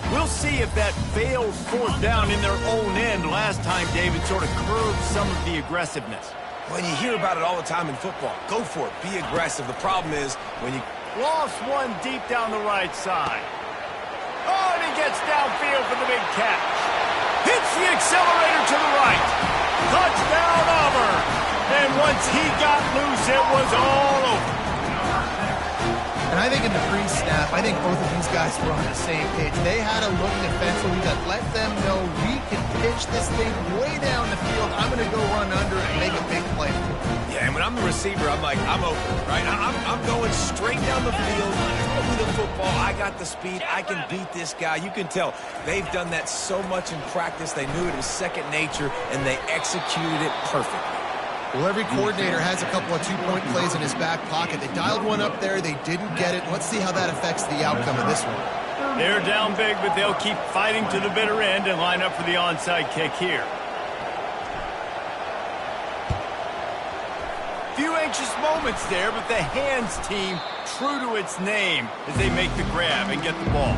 We'll see if that failed fourth down in their own end last time, David, sort of curbed some of the aggressiveness. When you hear about it all the time in football, go for it. Be aggressive. The problem is when you lost one deep down the right side. Oh, and he gets downfield for the big catch. Hits the accelerator to the right. Touchdown, Auburn. And once he got loose, it was all over. And I think in the pre-snap, I think both of these guys were on the same page. They had a look defensively that let them know we can pitch this thing way down the field. I'm going to go run under and make a big play. Yeah, and when I'm the receiver, I'm like, I'm open, right? I'm going straight down the field, throw me the football. I got the speed. I can beat this guy. You can tell they've done that so much in practice. They knew it was second nature, and they executed it perfectly. Well, every coordinator has a couple of two-point plays in his back pocket. They dialed one up there. They didn't get it. Let's see how that affects the outcome of this one. They're down big, but they'll keep fighting to the bitter end and line up for the onside kick here. Few anxious moments there, but the hands team true to its name as they make the grab and get the ball.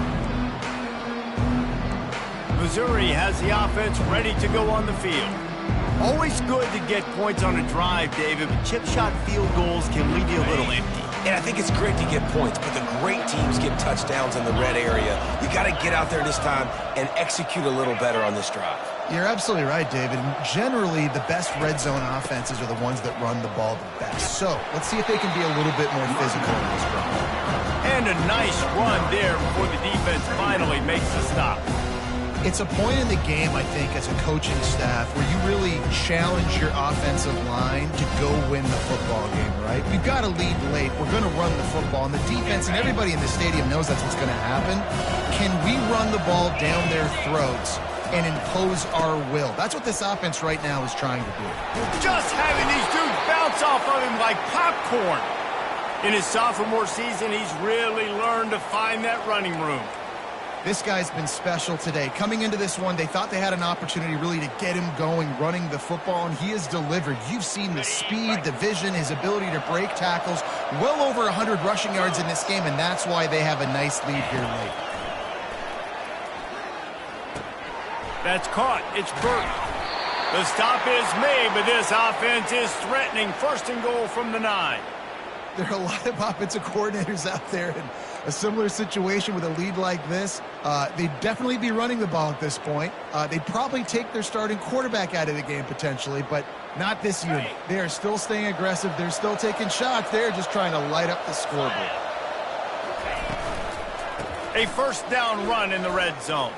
Missouri has the offense ready to go on the field. Always good to get points on a drive, David, but chip shot field goals can leave you a little empty. And I think it's great to get points, but the great teams get touchdowns in the red area. You got to get out there this time and execute a little better on this drive. You're absolutely right, David. Generally, the best red zone offenses are the ones that run the ball the best. So let's see if they can be a little bit more physical in this run. And a nice run there before the defense finally makes the stop. It's a point in the game, I think, as a coaching staff where you really challenge your offensive line to go win the football game, right? We've got to lead late. We're going to run the football. And the defense and everybody in the stadium knows that's what's going to happen. Can we run the ball down their throats and impose our will? That's what this offense right now is trying to do. Just having these dudes bounce off of him like popcorn. In his sophomore season, he's really learned to find that running room. This guy's been special today. Coming into this one, they thought they had an opportunity really to get him going, running the football, and he has delivered. You've seen the speed, the vision, his ability to break tackles. Well over 100 rushing yards in this game, and that's why they have a nice lead here late. That's caught. It's Burton. The stop is made, but this offense is threatening. First and goal from the 9. There are a lot of offensive coordinators out there in a similar situation with a lead like this. They'd definitely be running the ball at this point. They'd probably take their starting quarterback out of the game potentially, but not this unit. They are still staying aggressive. They're still taking shots. They're just trying to light up the scoreboard. A first down run in the red zone.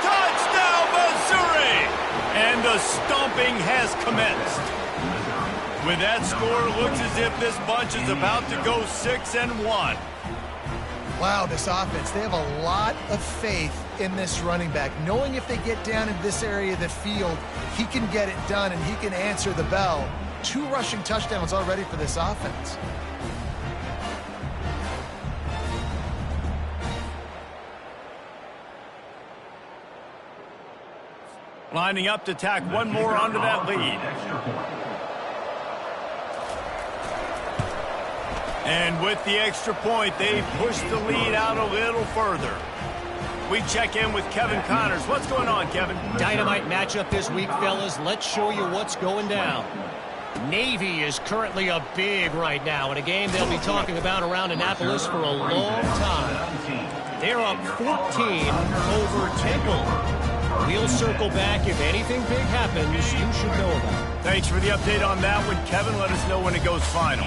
Touchdown, Missouri! And the stomping has commenced. With that score, it looks as if this bunch is about to go 6-1. Wow, this offense, they have a lot of faith in this running back, knowing if they get down in this area of the field, he can get it done and he can answer the bell. 2 rushing touchdowns already for this offense. Lining up to tack one more onto that lead. And with the extra point, they push the lead out a little further. We check in with Kevin Connors. What's going on, Kevin? Dynamite matchup this week, fellas. Let's show you what's going down. Navy is currently up big right now in a game they'll be talking about around Annapolis for a long time. They're up 14 over Temple. We'll circle back if anything big happens you should know about. Thanks for the update on that one, Kevin. Let us know when it goes final.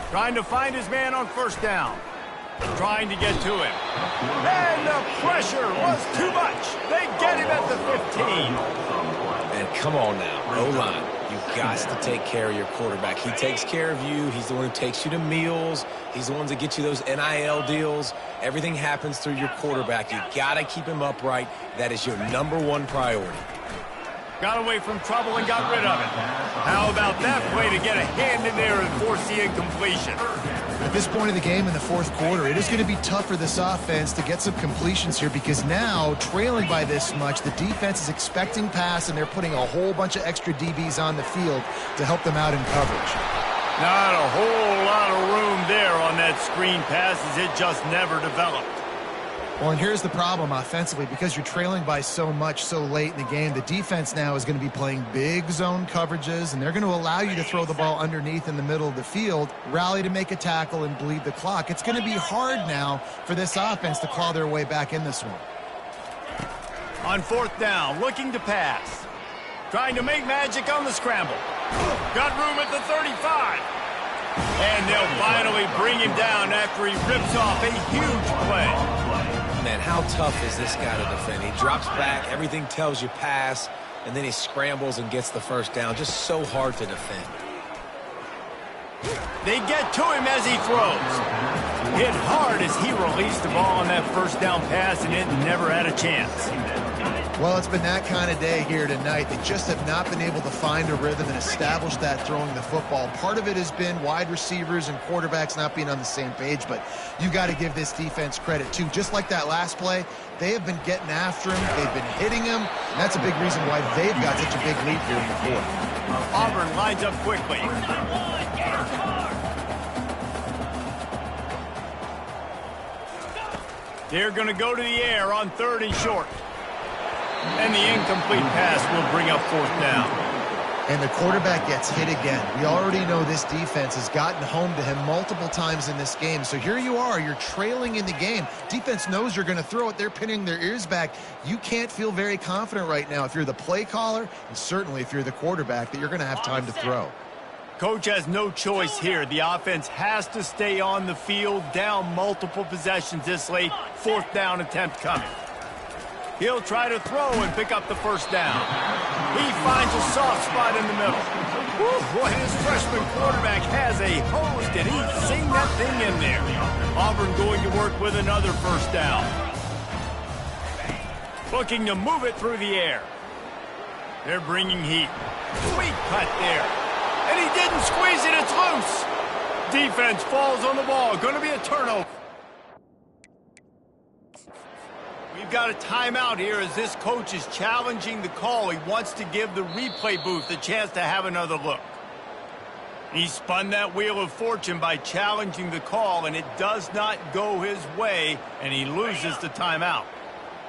Trying to find his man on first down. Trying to get to him. And the pressure was too much. They get him at the 15. And come on now, O-line. You've got to take care of your quarterback. He takes care of you. He's the one who takes you to meals. He's the one that gets you those NIL deals. Everything happens through your quarterback. You got to keep him upright. That is your #1 priority. Got away from trouble and got rid of it. How about that play to get a hand in there and force the incompletion? At this point in the game in the fourth quarter, it is going to be tough for this offense to get some completions here because now, trailing by this much, the defense is expecting pass and they're putting a whole bunch of extra DBs on the field to help them out in coverage. Not a whole lot of room there on that screen pass as it just never developed. Well, and here's the problem offensively. Because you're trailing by so much so late in the game, the defense now is going to be playing big zone coverages, and they're going to allow you to throw the ball underneath in the middle of the field, rally to make a tackle, and bleed the clock. It's going to be hard now for this offense to claw their way back in this one. On 4th down, looking to pass. Trying to make magic on the scramble. Got room at the 35. And they'll finally bring him down after he rips off a huge play. Man, how tough is this guy to defend? He drops back, everything tells you pass, and then he scrambles and gets the first down. Just so hard to defend. They get to him as he throws. Hit hard as he released the ball on that first down pass, and it never had a chance. Well, it's been that kind of day here tonight. They just have not been able to find a rhythm and establish that throwing the football. Part of it has been wide receivers and quarterbacks not being on the same page, but you got to give this defense credit, too. Just like that last play, they have been getting after him. They've been hitting him, and that's a big reason why they've got such a big lead here in the fourth. Auburn lines up quickly. They're going to go to the air on 3rd and short. And the incomplete pass will bring up 4th down. And the quarterback gets hit again. We already know this defense has gotten home to him multiple times in this game. So here you are, you're trailing in the game. Defense knows you're going to throw it. They're pinning their ears back. You can't feel very confident right now if you're the play caller, and certainly if you're the quarterback, that you're going to have time to throw. Coach has no choice here. The offense has to stay on the field, down multiple possessions this late. 4th down attempt coming. He'll try to throw and pick up the first down. He finds a soft spot in the middle. Woo, boy, this freshman quarterback has a host, and he's seen that thing in there. Auburn going to work with another first down. Looking to move it through the air. They're bringing heat. Sweet cut there. And he didn't squeeze it, it's loose. Defense falls on the ball. Going to be a turnover. We've got a timeout here as this coach is challenging the call. He wants to give the replay booth a chance to have another look. He spun that wheel of fortune by challenging the call, and it does not go his way, and he loses the timeout.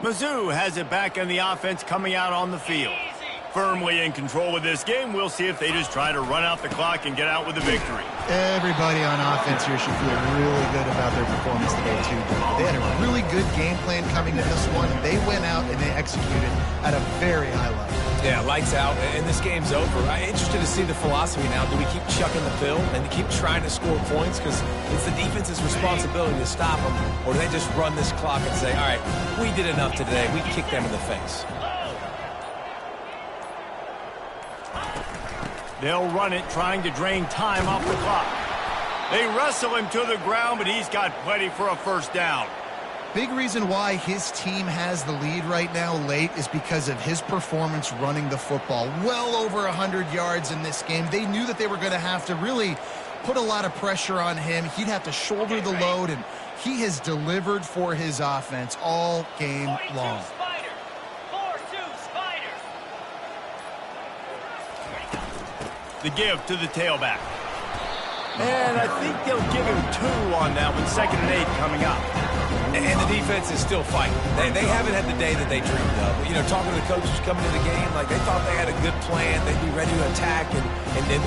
Mizzou has it back in the offense coming out on the field. Firmly in control of this game. We'll see if they just try to run out the clock and get out with the victory. Everybody on offense here should feel really good about their performance today, too. They had a really good game plan coming to this one. They went out and they executed at a very high level. Yeah, lights out, and this game's over. I'm interested to see the philosophy now. Do we keep chucking the pill and keep trying to score points because it's the defense's responsibility to stop them, or do they just run this clock and say, all right, we did enough today. We kicked them in the face. They'll run it, trying to drain time off the clock. They wrestle him to the ground, but he's got plenty for a first down. Big reason why his team has the lead right now late is because of his performance running the football. Well over 100 yards in this game. They knew that they were going to have to really put a lot of pressure on him. He'd have to shoulder the load, and he has delivered for his offense all game long. The give to the tailback. And I think they'll give him 2 on that one. 2nd and 8 coming up. And the defense is still fighting. They haven't had the day that they dreamed of. You know, talking to the coaches coming to the game, like they thought they had a good plan. They'd be ready to attack and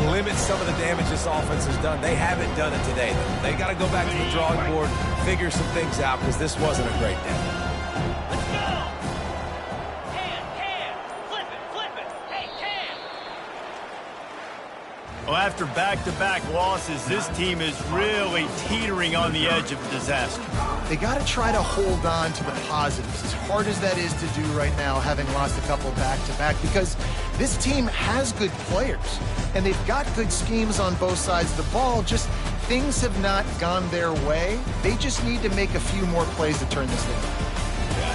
limit some of the damage this offense has done. They haven't done it today. They got to go back to the drawing board, figure some things out because this wasn't a great day. Well, after back-to-back losses, this team is really teetering on the edge of disaster. They got to try to hold on to the positives, as hard as that is to do right now, having lost a couple back-to-back, because this team has good players, and they've got good schemes on both sides of the ball, just things have not gone their way. They just need to make a few more plays to turn this thing around.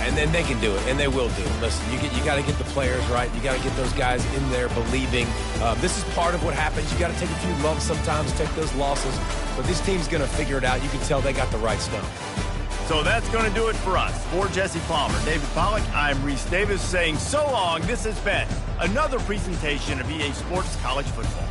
And then they can do it, and they will do it. Listen, you got to get the players right. You got to get those guys in there believing. This is part of what happens. You got to take a few lumps sometimes, take those losses. But this team's going to figure it out. You can tell they got the right stuff. So that's going to do it for us. For Jesse Palmer, David Pollack, I'm Reese Davis saying so long. This has been another presentation of EA Sports College Football.